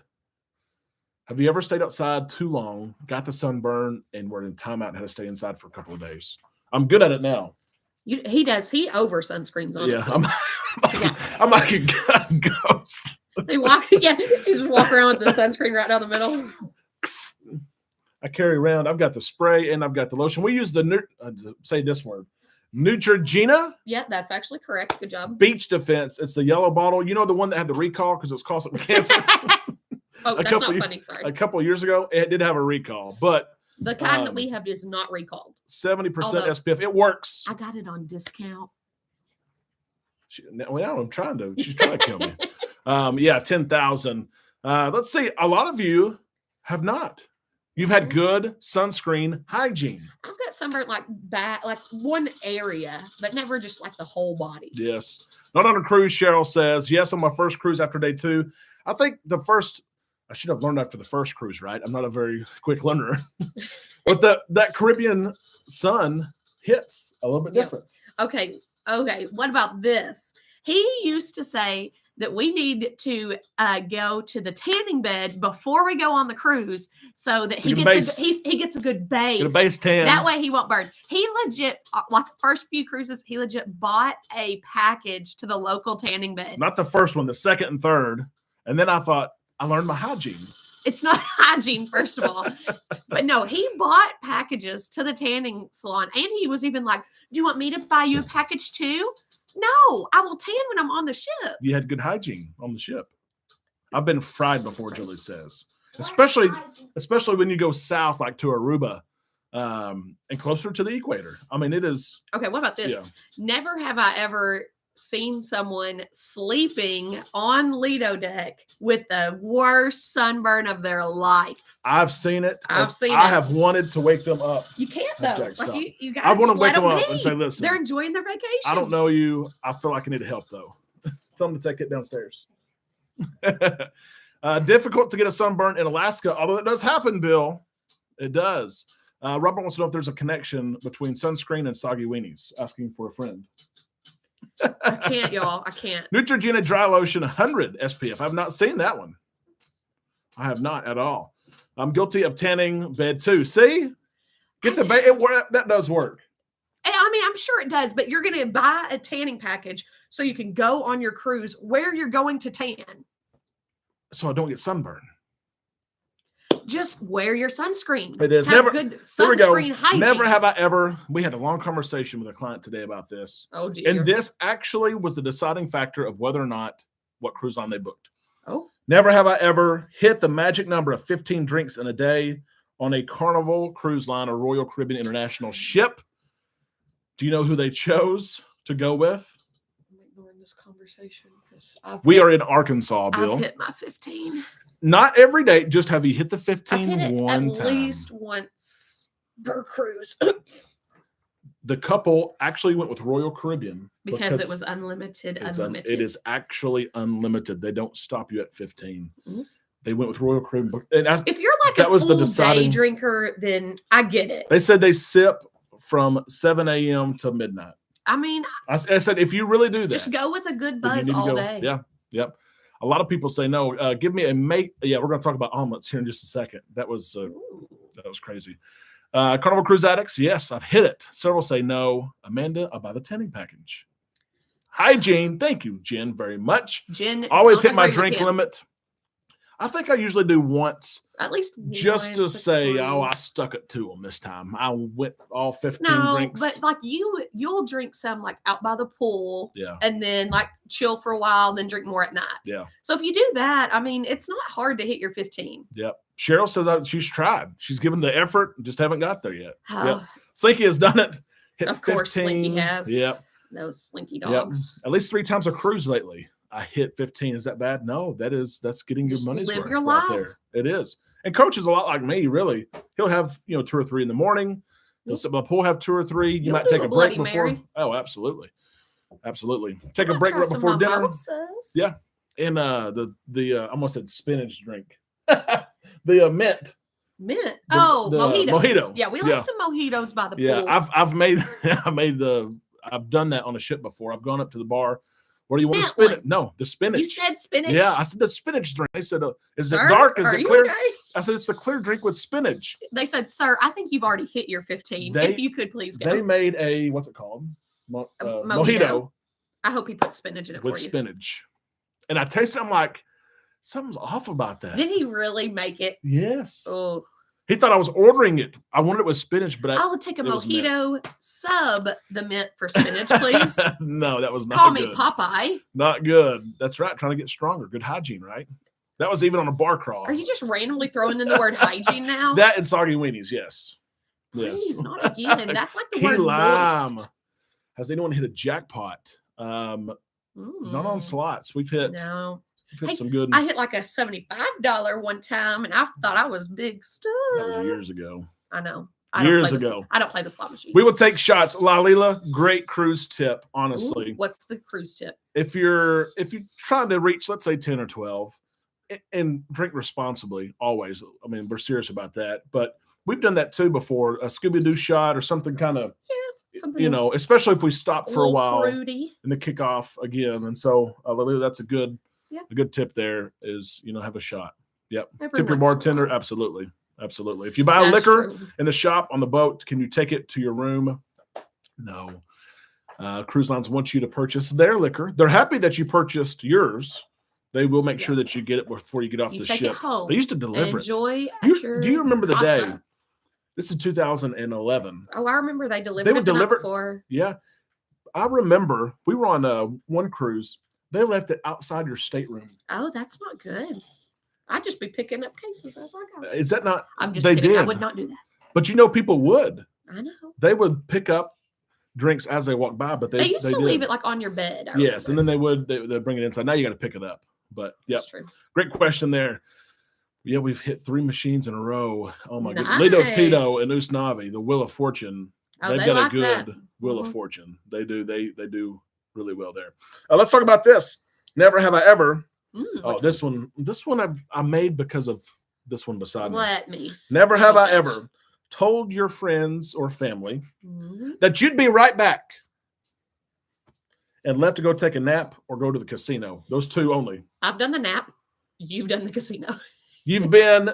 S1: Have you ever stayed outside too long, got the sunburn, and were in timeout and had to stay inside for a couple of days? I'm good at it now.
S2: He does. He over sunscreens, honestly.
S1: Yeah, I'm like a ghost.
S2: He just walk around with the sunscreen right down the middle.
S1: I carry around. I've got the spray and I've got the lotion. We use say this word, Neutrogena.
S2: Yeah, that's actually correct. Good job.
S1: Beach Defense. It's the yellow bottle. You know the one that had the recall because it was causing cancer.
S2: Oh, that's not funny. Sorry.
S1: A couple of years ago, it did have a recall, but
S2: the kind that we have is not recalled.
S1: 70% SPF. It works.
S2: I got it on discount.
S1: I'm trying to. She's trying to kill me. 10,000. Let's see. A lot of you have not. You've had good sunscreen hygiene.
S2: I've got sunburn like one area, but never just like the whole body.
S1: Yes. Not on a cruise, Cheryl says. Yes, on my first cruise after day 2. I think I should have learned after the first cruise, right? I'm not a very quick learner. But that Caribbean sun hits a little bit different.
S2: Okay. What about this? He used to say that we need to go to the tanning bed before we go on the cruise so that he gets a good base.
S1: Get a base tan.
S2: That way he won't burn. He legit, like the first few cruises, he legit bought a package to the local tanning bed.
S1: Not the first one, the second and third. And then I thought, I learned my hygiene.
S2: It's not hygiene, first of all. But no, he bought packages to the tanning salon. And he was even like, do you want me to buy you a package too? No, I will tan when I'm on the ship.
S1: You had good hygiene on the ship. I've been fried before, Julie says. Especially when you go south, like to Aruba, and closer to the equator. I mean, it is.
S2: Okay, what about this? Yeah. Never have I ever seen someone sleeping on Lido deck with the worst sunburn of their life.
S1: I've seen it. I have wanted to wake them up.
S2: You can't though. Like you guys
S1: I want to wake them up and say, listen,
S2: they're enjoying their vacation.
S1: I don't know you. I feel like I need help though. Tell them to take it downstairs. Difficult to get a sunburn in Alaska, although it does happen, Bill. It does. Robert wants to know if there's a connection between sunscreen and soggy weenies, asking for a friend.
S2: I can't, y'all. I can't.
S1: Neutrogena Dry Lotion 100 SPF. I've not seen that one. I have not at all. I'm guilty of tanning bed too. See? Get the bed. That does work.
S2: I mean, I'm sure it does, but you're going to buy a tanning package so you can go on your cruise where you're going to tan.
S1: So I don't get sunburn.
S2: Just wear your sunscreen.
S1: It is.
S2: Have good sunscreen hygiene.
S1: Never have I ever. We had a long conversation with a client today about this.
S2: Oh, dear.
S1: And this actually was the deciding factor of whether or not what cruise line they booked.
S2: Oh.
S1: Never have I ever hit the magic number of 15 drinks in a day on a Carnival Cruise Line or Royal Caribbean International ship. Do you know who they chose to go with?
S2: this conversation because
S1: we are in Arkansas, Bill.
S2: I've hit my 15.
S1: Not every day. Just have you hit the 15
S2: I've hit it
S1: one
S2: at
S1: time?
S2: least once per cruise.
S1: The couple actually went with Royal Caribbean
S2: because it was unlimited.
S1: It is actually unlimited. They don't stop you at 15. Mm-hmm. They went with Royal Caribbean. And
S2: if you're like a full day drinker, then I get it.
S1: They said they sip from 7 a.m. to midnight.
S2: I mean,
S1: I said, if you really do that,
S2: just go with a good buzz all day.
S1: Yeah, yep. A lot of people say no. Give me a mate. Yeah, we're going to talk about omelets here in just a second. That was crazy. Carnival Cruise Addicts, yes, I've hit it. Several say no. Amanda, I'll buy the tanning package. Hi, Jean. Thank you, Jen, very much.
S2: Jen,
S1: always hit my drink limit. I think I usually do once.
S2: At least
S1: just to say, I stuck it to them this time. I went all 15 drinks.
S2: But like you'll drink some like out by the pool.
S1: Yeah.
S2: And then like chill for a while and then drink more at night.
S1: Yeah.
S2: So if you do that, I mean, it's not hard to hit your 15.
S1: Yep. Cheryl says that she's tried. She's given the effort, just haven't got there yet.
S2: Oh.
S1: Yep. Slinky has done it. Hit
S2: of
S1: 15.
S2: Course, Slinky has.
S1: Yep.
S2: Those Slinky dogs.
S1: Yep. At least 3 times a cruise lately. I hit 15. Is that bad? No, that's getting
S2: just
S1: your money's
S2: live
S1: worth
S2: your
S1: right
S2: life.
S1: there. It is. And Coach is a lot like me, really. He'll have 2 or 3 in the morning. He'll sit by the pool, have 2 or 3. You might take a break before.
S2: Mary.
S1: Oh, absolutely. Take a break right before dinner. Yeah. And the I almost said spinach drink. The mint.
S2: Mint. Mojito.
S1: Mojito.
S2: Yeah, we like some mojitos by the pool.
S1: Yeah, I've done that on a ship before. I've gone up to the bar. What do you want to spin it? No, the spinach.
S2: You said spinach?
S1: Yeah, I said the spinach drink. They said, is it dark? Is it clear? Okay? I said, it's the clear drink with spinach.
S2: They said, sir, I think you've already hit your 15. If you could please go.
S1: They made a, what's it called? Mojito.
S2: I hope he put spinach in it
S1: with spinach. And I tasted it. I'm like, something's off about that.
S2: Did he really make it?
S1: Yes.
S2: Oh.
S1: He thought I was ordering it. I wanted it with spinach, but
S2: I'll take a mojito, sub the mint for spinach, please.
S1: No, that was not
S2: Call
S1: good.
S2: Me Popeye.
S1: Not good. That's right. Trying to get stronger. Good hygiene, right? That was even on a bar crawl.
S2: Are you just randomly throwing in the word hygiene now?
S1: That and soggy weenies, yes.
S2: Please, not again. That's like the word moist.
S1: Has anyone hit a jackpot? Not on slots. We've hit some good.
S2: I hit like a $75 one time, and I thought I was big stuff.
S1: That was years ago.
S2: I know.
S1: Years ago.
S2: I don't play the slot machines.
S1: We will take shots. Lalila, great cruise tip, honestly.
S2: What's the cruise tip?
S1: If you're trying to reach, let's say 10 or 12, and drink responsibly, always. I mean, we're serious about that. But we've done that too before. A Scooby-Doo shot or something kind of, especially if we stop for a while
S2: fruity
S1: in the kickoff again. And so, Lalila, that's a good tip there is, have a shot. Yep. Tip your bartender. Absolutely. Absolutely. If you buy liquor in the shop on the boat, can you take it to your room? No. Cruise lines want you to purchase their liquor. They're happy that you purchased yours. They will make sure that you get it before you get off the ship. They used to deliver it.
S2: Do
S1: you remember the day? This is 2011.
S2: Oh, I remember they delivered it before.
S1: Yeah. I remember we were on one cruise. They left it outside your stateroom.
S2: Oh, that's not good. I'd just be picking up cases as I go.
S1: Is that not?
S2: I'm just kidding. I would not do that.
S1: But people would.
S2: I know.
S1: They would pick up drinks as they walk by, but they
S2: used to leave it like on your bed.
S1: Yes, and then they'd bring it inside. Now you got to pick it up. But yeah, great question there. Yeah, we've hit 3 machines in a row. Oh my goodness. Lido Tito and Usnavi, the Wheel of Fortune. They've got a good Wheel of Fortune. They do. They do really well there. Let's talk about this. Never have I ever. This one I made because of this one beside me.
S2: Let me see.
S1: Never have I ever told your friends or family that you'd be right back and left to go take a nap or go to the casino. Those 2 only.
S2: I've done the nap. You've done the casino.
S1: You've been,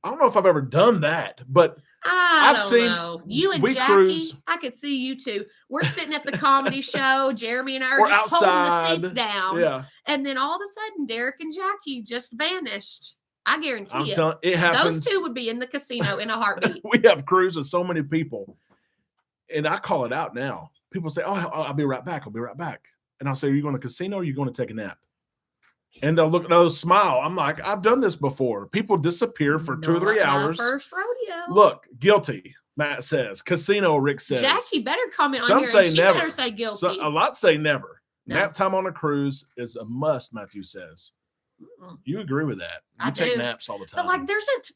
S1: I don't know if I've ever done that, but
S2: I've seen you and Jackie.
S1: Cruise.
S2: I could see you two. We're sitting at the comedy show. Jeremy and I are just
S1: outside,
S2: holding the seats down.
S1: Yeah.
S2: And then all of a sudden, Derek and Jackie just vanished. I guarantee
S1: I'm telling it happens.
S2: Those 2 would be in the casino in a heartbeat.
S1: We have cruises with so many people. And I call it out now. People say, I'll be right back. I'll be right back. And I'll say, are you going to the casino or are you going to take a nap? And they'll smile. I'm like, I've done this before. People disappear for 2 or 3 hours.
S2: First rodeo.
S1: Look, guilty. Matt says. Casino, Rick says.
S2: Jackie better comment
S1: Some
S2: on here.
S1: Say
S2: and
S1: never.
S2: Better say guilty.
S1: A lot say never.
S2: No.
S1: Nap time on a cruise is a must, Matthew says.
S2: Mm-mm.
S1: You agree with that? You
S2: I
S1: take
S2: do.
S1: naps all the time.
S2: But like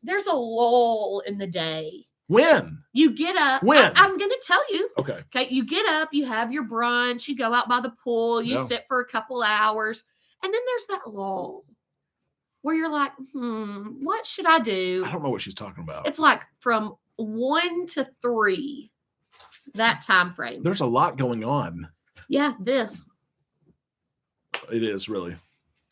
S2: there's a lull in the day.
S1: When?
S2: You get up.
S1: When?
S2: I'm gonna tell you.
S1: Okay.
S2: Okay. You get up, you have your brunch, you go out by the pool, you
S1: Yeah.
S2: sit for a couple hours, and then there's that lull where you're like, what should I do?
S1: I don't know what she's talking about.
S2: It's like from 1 to 3, that time frame.
S1: There's a lot going on.
S2: Yeah, this.
S1: It is really.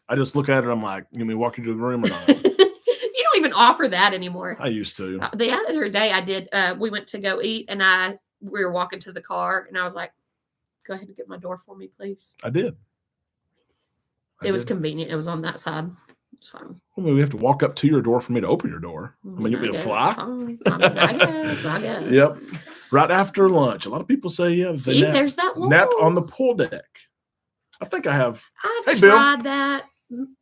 S1: I just look at it. I'm like, you want me to walk you to the room or not?
S2: You don't even offer that anymore.
S1: I used to.
S2: The other day I did. We went to go eat, and we were walking to the car, and I was like, "Go ahead and get my door for me, please."
S1: I did.
S2: It was convenient. It was on that side. It's fine.
S1: I mean, we have to walk up to your door for me to open your door. I mean, you want me to fly?
S2: Fine. I guess.
S1: Yep. Right after lunch. A lot of people say, yeah,
S2: See, there's that
S1: nap
S2: lull.
S1: on the pool deck. I think I have.
S2: I've
S1: Hey, Bill.
S2: tried that.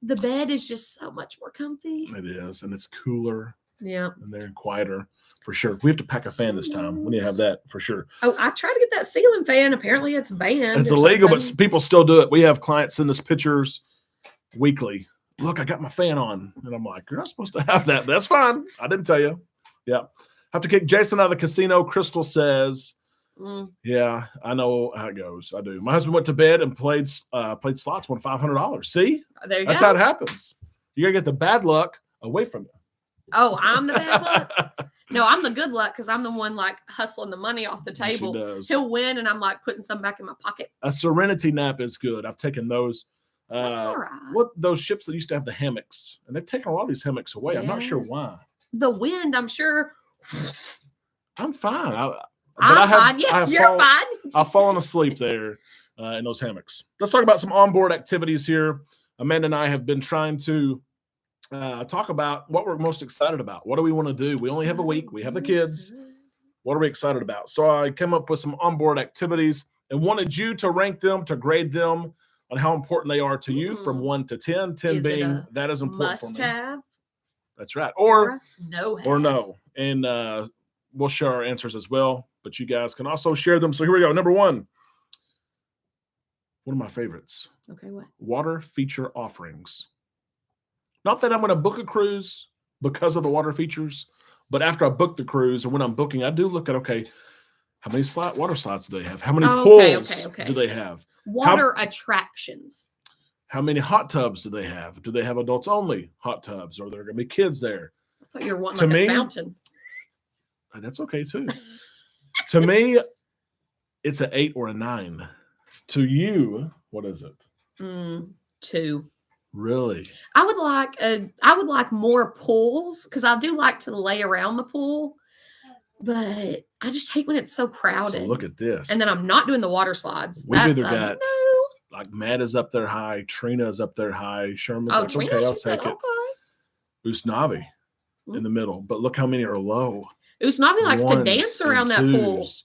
S2: The bed is just so much more comfy.
S1: It is, and it's cooler
S2: Yeah.
S1: and they're quieter for sure. We have to pack a fan this time. We need to have that for sure.
S2: Oh, I tried to get that ceiling fan. Apparently, it's banned.
S1: It's
S2: or
S1: illegal,
S2: something.
S1: but people still do it. We have clients send us pictures weekly. Look, I got my fan on. And I'm like, you're not supposed to have that. That's fine. I didn't tell you. Yeah. Have to kick Jason out of the casino. Crystal says, yeah, I know how it goes. I do. My husband went to bed and played slots, won $500. See?
S2: There you
S1: That's
S2: go.
S1: how it happens. You got to get the bad luck away from you.
S2: Oh, I'm the bad luck. No, I'm the good luck because I'm the one like hustling the money off the
S1: Yes,
S2: table.
S1: she does.
S2: He'll win, and I'm like putting some back in my pocket.
S1: A Serenity nap is good. I've taken those.
S2: That's all right.
S1: What those ships that used to have the hammocks, and they've taken a lot of these hammocks away. I'm not sure
S2: Yeah.
S1: why.
S2: The wind, I'm sure.
S1: I'm fine.
S2: I'm fine. Yeah, you're fine.
S1: I've fallen asleep there in those hammocks. Let's talk about some onboard activities here. Amanda and I have been trying to talk about what we're most excited about. What do we want to do? We only have a week. We have the kids. What are we excited about? So I came up with some onboard activities and wanted you to rank them, to grade them on how important they are to you from 1 to 10. 10
S2: Is it
S1: being
S2: a
S1: that is important for
S2: Must
S1: me.
S2: have
S1: That's right. Or
S2: no.
S1: or no. And we'll share our answers as well, but you guys can also share them. So here we go. Number 1. One of my favorites.
S2: Okay, what?
S1: Water feature offerings. Not that I'm going to book a cruise because of the water features, but after I book the cruise and when I'm booking, I do look at, okay, how many water slides do they have? How many pools do they have?
S2: Water attractions.
S1: How many hot tubs do they have? Do they have adults only hot tubs? Or are there going to be kids there?
S2: I thought you were wanting like a fountain.
S1: That's okay too. To me, it's an 8 or a 9. To you, what is it?
S2: 2.
S1: Really?
S2: I would like more pools because I do like to lay around the pool, but I just hate when it's so crowded.
S1: So look at this.
S2: And then I'm not doing the water slides.
S1: We've
S2: That's
S1: either
S2: a
S1: got
S2: no.
S1: like Matt is up there high, Trina is up there high, Sherman's
S2: Oh,
S1: like,
S2: Trina,
S1: okay, I'll
S2: she said,
S1: take it.
S2: okay.
S1: Usnavi in the middle, but look how many are low.
S2: Usnavi likes to
S1: Ones
S2: dance
S1: and
S2: around that pool.
S1: twos.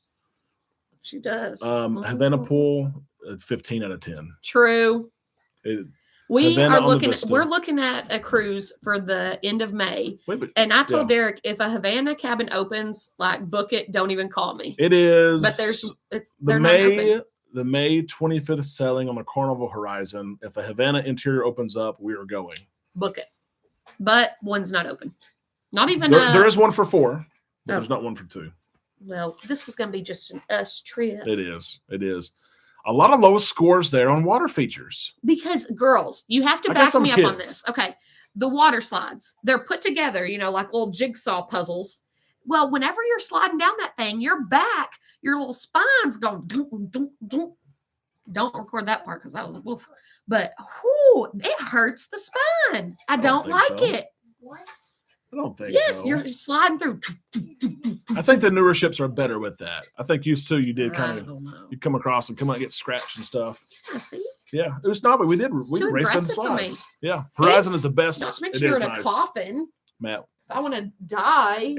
S2: She does.
S1: Havana pool, 15 out of 10.
S2: True. We
S1: Havana
S2: are
S1: on the
S2: looking.
S1: Vista.
S2: We're looking at a cruise for the end of May,
S1: Wait, but
S2: and I told Derek if a Havana cabin opens, like book it. Don't even call me.
S1: it is.
S2: But
S1: the
S2: they're not open.
S1: the May 25th sailing on the Carnival Horizon. If a Havana interior opens up, we are going.
S2: Book it, but one's not open. Not even.
S1: There is one for 4, but
S2: Oh.
S1: there's not one for 2.
S2: Well, this was going to be just an us trip.
S1: It is. It is. A lot of low scores there on water features.
S2: Because girls, you have to
S1: I got
S2: back
S1: some
S2: me up on
S1: kids.
S2: this. Okay. The water slides, they're put together, like little jigsaw puzzles. Well, whenever you're sliding down that thing, your back, your little spine's going, dunk, dunk, dunk. Don't record that part because I was a wolf. But it hurts the spine. I don't
S1: think
S2: like
S1: so.
S2: it.
S1: I don't think
S2: Yes,
S1: so.
S2: you're sliding through.
S1: I think the newer ships are better with that. I think used to you did
S2: I
S1: kind of
S2: don't know.
S1: you come across and come out and get scratched and stuff.
S2: Yeah, see?
S1: Yeah, it was not, but we
S2: It's
S1: we
S2: too
S1: raced on the
S2: aggressive for me.
S1: slides. Yeah, Horizon is the best.
S2: Not to
S1: It
S2: mention you're
S1: is
S2: in a
S1: nice,
S2: coffin.
S1: Matt.
S2: If I want to die.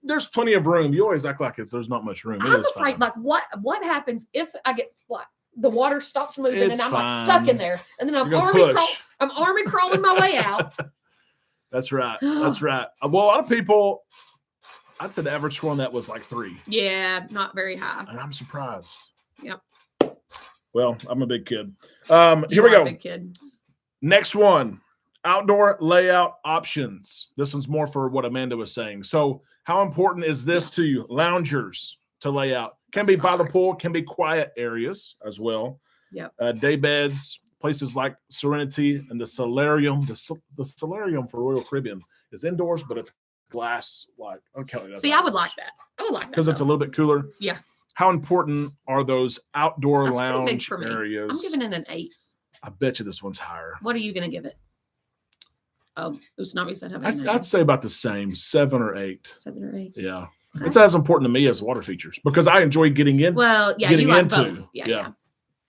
S1: There's plenty of room. You always act like there's not much room. It
S2: I'm
S1: is
S2: afraid,
S1: fine.
S2: like, what happens if I get like the water stops moving
S1: It's
S2: and I'm like stuck in
S1: fine.
S2: there, and then I'm
S1: You're gonna
S2: army
S1: push.
S2: crawling my way out.
S1: That's right. That's right. Well, a lot of people, I'd say the average score on that was like 3,
S2: Yeah, not very high.
S1: and I'm surprised.
S2: Yep.
S1: Well, I'm a big kid.
S2: You
S1: Here we
S2: are a
S1: go.
S2: big kid.
S1: Next one. Outdoor layout options. This one's more for what Amanda was saying. So how important is this to you? Loungers to lay out. Can be by the pool, can be quiet areas as well.
S2: Yep.
S1: Day beds, places like Serenity and the Solarium. The Solarium for Royal Caribbean is indoors, but it's glass. Like,
S2: See, I would like that. I would like that
S1: because it's a little bit cooler.
S2: Yeah.
S1: How important are those outdoor
S2: That's pretty big
S1: lounge
S2: for me.
S1: areas?
S2: I'm giving it an 8.
S1: I bet you this one's higher.
S2: What are you going to give it? Oh, Usnavi said
S1: I'd say about the same, 7 or 8.
S2: 7 or 8.
S1: Yeah.
S2: Okay.
S1: It's as important to me as water features because I enjoy getting in.
S2: Well, yeah,
S1: getting
S2: you like
S1: into.
S2: both. Yeah.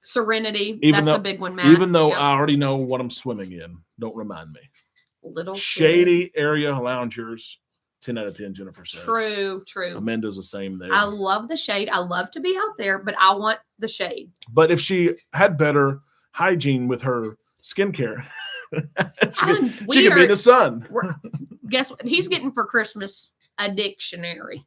S2: Serenity, that's a big one, Matt.
S1: Even though I already know what I'm swimming in, don't remind me.
S2: Little
S1: shady area loungers, 10 out of 10, Jennifer says.
S2: True.
S1: Amanda's the same there.
S2: I love the shade. I love to be out there, but I want the shade.
S1: But if she had better hygiene with her skincare, she could be in the sun.
S2: Guess what? He's getting for Christmas a dictionary.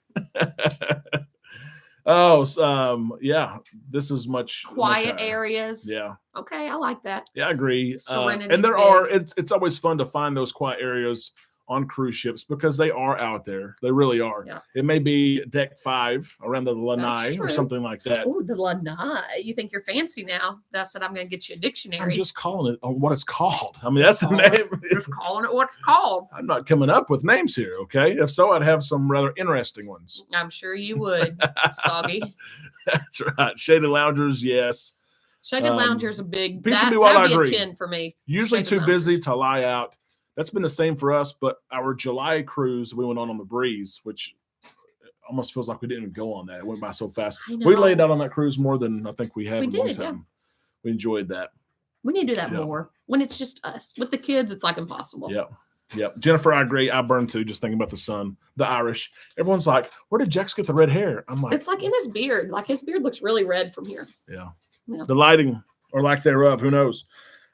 S1: Yeah. This is much
S2: quiet
S1: much
S2: areas.
S1: Yeah.
S2: Okay, I like that.
S1: Yeah, I agree.
S2: Serenity's
S1: and there
S2: big.
S1: are. It's always fun to find those quiet areas on cruise ships because they are out there. They really are.
S2: Yeah.
S1: It may be deck 5 around the lanai or something like that.
S2: Oh, the lanai. You think you're fancy now. That's what I'm going to get you a dictionary.
S1: I'm just calling it what it's called. I mean, that's the name.
S2: Just calling it what it's called.
S1: I'm not coming up with names here, okay? If so, I'd have some rather interesting ones.
S2: I'm sure you would, Soggy.
S1: That's right. Shaded loungers, yes.
S2: Shaded loungers a big.
S1: That'd be
S2: a 10 for me.
S1: Usually
S2: Shaded
S1: too busy to lie out. That's been the same for us, but our July cruise, we went on the Breeze, which almost feels like we didn't even go on that. It went by so fast. We laid out on that cruise more than I think we have in one time. Yeah. We enjoyed that.
S2: We need to do that more. When it's just us. With the kids, it's like impossible.
S1: Yep. Jennifer, I agree. I burned too, just thinking about the sun, the Irish. Everyone's like, where did Jex get the red hair? I'm like,
S2: it's like in his beard. Like his beard looks really red from here.
S1: Yeah. The lighting or lack thereof, who knows?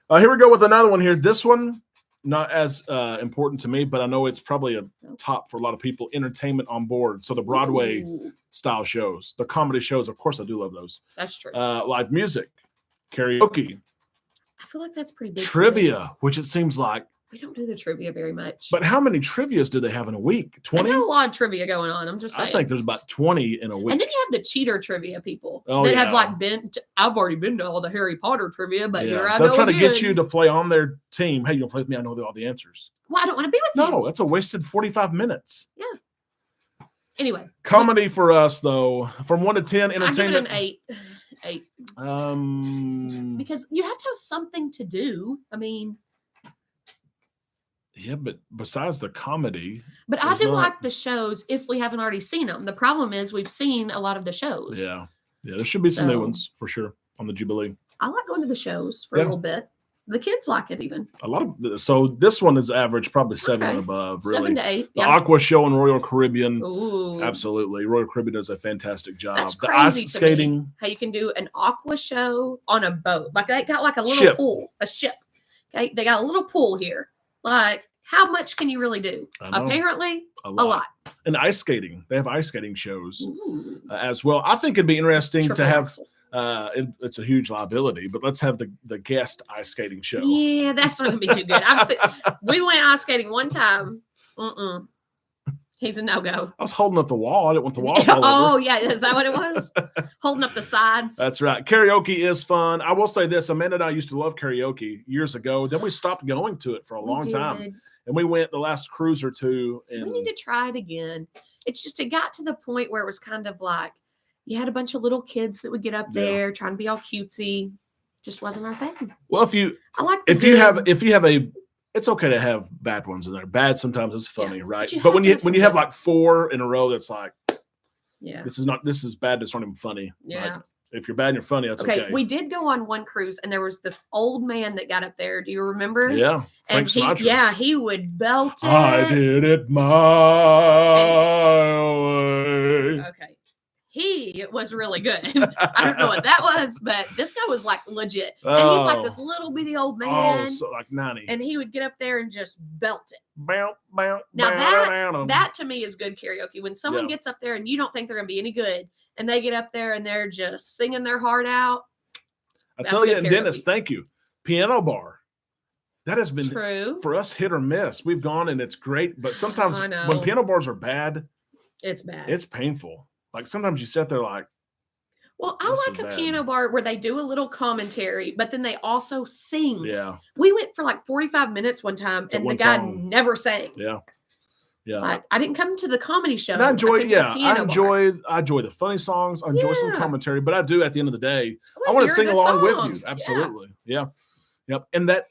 S1: Here we go with another one here. This one, not as important to me, but I know it's probably a top for a lot of people. Entertainment on board. So the Broadway style shows, the comedy shows, of course, I do love those.
S2: That's true.
S1: Live music, karaoke.
S2: I feel like that's pretty big.
S1: Trivia, which it seems like.
S2: We don't do the trivia very much.
S1: But how many trivias do they have in a week? 20?
S2: There's a lot of trivia going on. I'm just saying.
S1: I think there's about 20 in a week.
S2: And then you have the cheater trivia people that have like I've already been to all the Harry Potter trivia, but here I go.
S1: They're trying to get you to play on their team. Hey, you don't play with me. I know all the answers.
S2: Well, I don't want to be with you.
S1: No, that's a wasted 45 minutes.
S2: Yeah. Anyway.
S1: Comedy for us, though, from 1 to 10, entertainment.
S2: I give it an 8. Because you have to have something to do. I mean.
S1: Yeah, but besides the comedy.
S2: But I do like the shows if we haven't already seen them. The problem is we've seen a lot of the shows.
S1: Yeah. There should be some new ones for sure on the Jubilee.
S2: I like going to the shows for a little bit. The kids like it even.
S1: So this one is average, probably 7 and above, really.
S2: 7 to 8.
S1: The Aqua Show in Royal Caribbean.
S2: Ooh.
S1: Absolutely. Royal Caribbean does a fantastic job.
S2: That's
S1: the
S2: crazy
S1: ice skating.
S2: Me. How you can do an Aqua Show on a boat. Like they got like a little pool, a ship. Okay. They got a little pool here. Like, how much can you really do? Apparently, a lot.
S1: And ice skating. They have ice skating shows as well. I think it'd be interesting to have. It's a huge liability, but let's have the guest ice skating show.
S2: Yeah, that's not going to be too good. We went ice skating one time. He's a no-go.
S1: I was holding up the wall. I didn't want the wall to fall over.
S2: Oh, yeah. Is that what it was? Holding up the sides.
S1: That's right. Karaoke is fun. I will say this. Amanda and I used to love karaoke years ago. Then we stopped going to it for a long time. And we went the last cruise or two. And
S2: we need to try it again. It's just, it got to the point where it was kind of like, you had a bunch of little kids that would get up there trying to be all cutesy. Just wasn't our thing.
S1: Well, if you have a, it's okay to have bad ones in there. Bad sometimes is funny, right? But when you have like 4 in a row, that's like, this is bad. It's not even funny.
S2: Yeah.
S1: Like, if you're bad and you're funny, that's okay.
S2: We did go on one cruise, and there was this old man that got up there. Do you remember?
S1: Yeah. Frank Sinatra.
S2: He would belt it.
S1: I did it my way.
S2: Okay. He was really good. I don't know what that was, but this guy was like legit. And he's like this little bitty old man.
S1: Oh, so like 90.
S2: And he would get up there and just belt it.
S1: Bow, bow,
S2: now
S1: bow,
S2: that to me is good karaoke. When someone gets up there and you don't think they're going to be any good, and they get up there and they're just singing their heart out.
S1: I
S2: That's
S1: tell you,
S2: good
S1: and Dennis,
S2: karaoke.
S1: thank you. Piano bar. That has been
S2: True.
S1: for us hit or miss. We've gone and it's great, but sometimes
S2: I know.
S1: when piano bars are bad,
S2: It's bad.
S1: it's painful. Like sometimes you sit there like,
S2: well, I
S1: this
S2: like
S1: is
S2: a
S1: bad.
S2: piano bar where they do a little commentary, but then they also sing.
S1: yeah,
S2: We went for like 45 minutes one time,
S1: That
S2: and
S1: one
S2: the guy
S1: song.
S2: never sang.
S1: yeah.
S2: Like I didn't come to the comedy show.
S1: And I enjoy,
S2: came to the
S1: I
S2: piano bar.
S1: enjoy the funny songs. I enjoy some
S2: Yeah.
S1: commentary, but I do at the end of the day,
S2: I
S1: I want to
S2: hear a
S1: sing
S2: good
S1: along with
S2: song.
S1: you.
S2: Yeah.
S1: Absolutely. Yeah. Yep. And that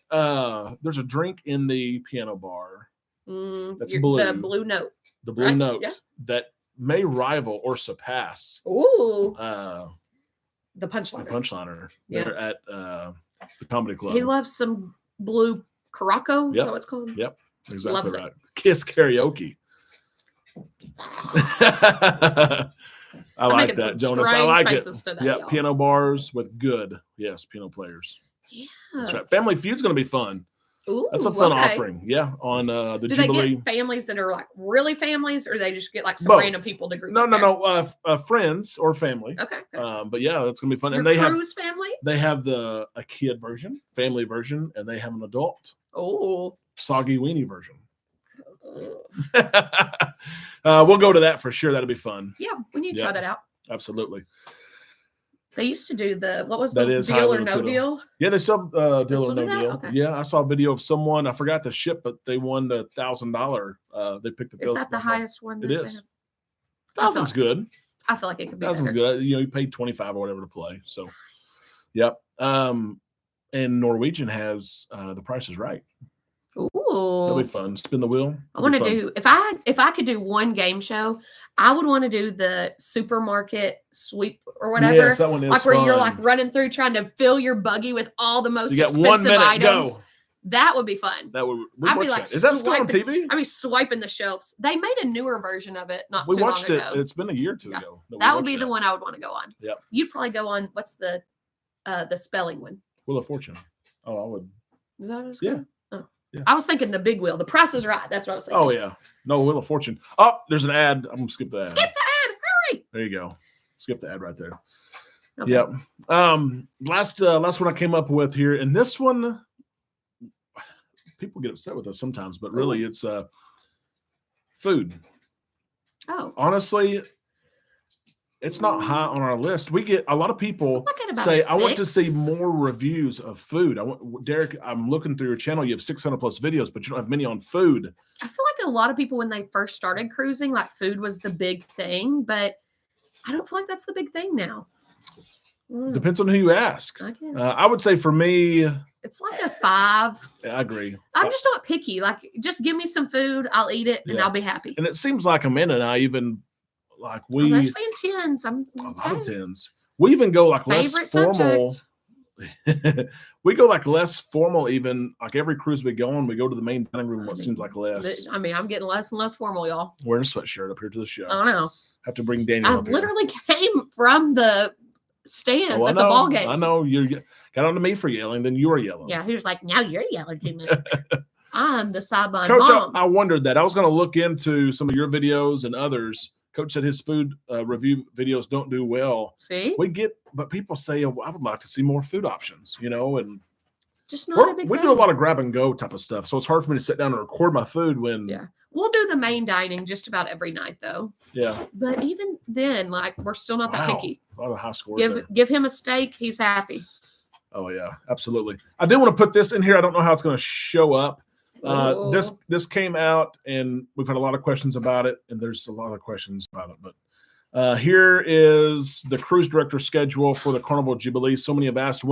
S1: there's a drink in the piano bar. That's blue.
S2: The blue note.
S1: The blue
S2: Right?
S1: note
S2: Yeah.
S1: that may rival or surpass
S2: Ooh.
S1: the
S2: The punchliner.
S1: punchliner
S2: Yeah.
S1: there at the comedy club.
S2: He loves some blue Caraco.
S1: Yep.
S2: Is that what it's called?
S1: Yep. Exactly
S2: Loves it.
S1: right. Kiss karaoke. I like
S2: making
S1: that,
S2: some
S1: Jonas. I
S2: strange
S1: like it.
S2: faces today,
S1: Yeah,
S2: y'all.
S1: piano bars with good, piano players.
S2: Yeah.
S1: That's right. Family Feud's going to be fun.
S2: Ooh,
S1: That's a fun
S2: okay.
S1: offering. Yeah, on the
S2: Do
S1: Jubilee.
S2: they get families that are like really families, or they just get like some
S1: Both.
S2: random people to group?
S1: No. Friends or family.
S2: Okay.
S1: But yeah, that's going to be fun.
S2: Your
S1: and they
S2: cruise family?
S1: They have a kid version, family version, and they have an adult
S2: Oh.
S1: soggy weenie version. We'll go to that for sure. That'll be fun.
S2: Yeah, we need to try that out.
S1: Absolutely.
S2: They used to do what was
S1: That
S2: the
S1: is
S2: deal or
S1: highly
S2: no
S1: too.
S2: deal?
S1: Yeah, they still have deal or
S2: still
S1: no
S2: do that?
S1: deal.
S2: Okay.
S1: Yeah, I saw a video of someone. I forgot the ship, but they won the $1,000. They picked the.
S2: Is that the highest one?
S1: It
S2: that
S1: is.
S2: they have?
S1: $1,000's good.
S2: I feel like it could be
S1: $1,000's
S2: better.
S1: good. You paid 25 or whatever to play. So, yep. And Norwegian has The Price is Right.
S2: Ooh.
S1: That'll be fun. Spin the wheel.
S2: I want to do if I could do one game show, I would want to do the supermarket sweep or whatever.
S1: Yes, that one is
S2: like where
S1: fun.
S2: you're like running through trying to fill your buggy with all the most
S1: You got
S2: expensive
S1: 1 minute.
S2: items.
S1: Go.
S2: That would be fun.
S1: That would.
S2: I'd
S1: We
S2: be
S1: watched
S2: like
S1: that. Is that still on TV?
S2: I'd be swiping the shelves. They made a newer version of it not
S1: We
S2: too
S1: watched
S2: long
S1: it.
S2: ago.
S1: It's been a year or two
S2: Yeah.
S1: ago.
S2: That would be the one I would want to go on.
S1: Yep.
S2: You'd probably go on. What's the spelling one?
S1: Wheel of Fortune. Oh, I would.
S2: Is that what it's
S1: Yeah.
S2: called? Oh.
S1: Yeah.
S2: I was thinking the big wheel. The Price is Right. That's what I was thinking.
S1: Oh yeah. No, Wheel of Fortune. Oh, there's an ad. I'm gonna skip the ad.
S2: Skip the ad. Hurry.
S1: There you go. Skip the ad right there.
S2: Okay.
S1: Yep. Last one I came up with here, and this one, people get upset with us sometimes, but really it's food.
S2: Oh.
S1: Honestly, it's not high on our list. We get a lot of people
S2: Look at about
S1: say, I want to
S2: 6.
S1: see more reviews of food. Derek, I'm looking through your channel. You have 600 plus videos, but you don't have many on food.
S2: I feel like a lot of people, when they first started cruising, like food was the big thing, but I don't feel like that's the big thing now.
S1: Depends on who you ask.
S2: I guess.
S1: I would say for me,
S2: It's like a 5.
S1: I agree.
S2: I'm just not picky. Like, just give me some food, I'll eat it, and
S1: Yeah.
S2: I'll be happy.
S1: And it seems like Amanda and I even like
S2: They're
S1: we
S2: saying 10s. I'm
S1: a lot of tens. We even go like less
S2: Favorite
S1: formal.
S2: subject.
S1: We go like less formal. Even like every cruise we go on, we go to the main dining room. What
S2: I
S1: seems
S2: mean,
S1: like less.
S2: I mean, I'm getting less and less formal, y'all.
S1: Wearing a sweatshirt up here to the show.
S2: I don't know.
S1: Have to bring Daniel
S2: I
S1: up here.
S2: literally came from the stands
S1: Oh, I
S2: at the
S1: know.
S2: ball game.
S1: I know you got on to me for yelling, then you were yelling.
S2: Yeah, he was like, now you're yelling too much. I'm the sideline
S1: Coach,
S2: mom.
S1: I wondered that. I was going to look into some of your videos and others. Coach said his food review videos don't do well.
S2: See?
S1: But people say, oh, I would like to see more food options, and
S2: Just not a big
S1: we
S2: fan.
S1: do a lot of grab and go type of stuff. So it's hard for me to sit down and record my food when,
S2: Yeah. We'll do the main dining just about every night, though.
S1: yeah.
S2: But even then, like, we're still not that
S1: Wow.
S2: picky.
S1: A lot of high scores there.
S2: Give him a steak, he's happy.
S1: Oh yeah, absolutely. I do want to put this in here. I don't know how it's going to show up.
S2: Oh.
S1: This came out, and we've had a lot of questions about it, and there's a lot of questions about it. But here is the cruise director schedule for the Carnival Jubilee. So many have asked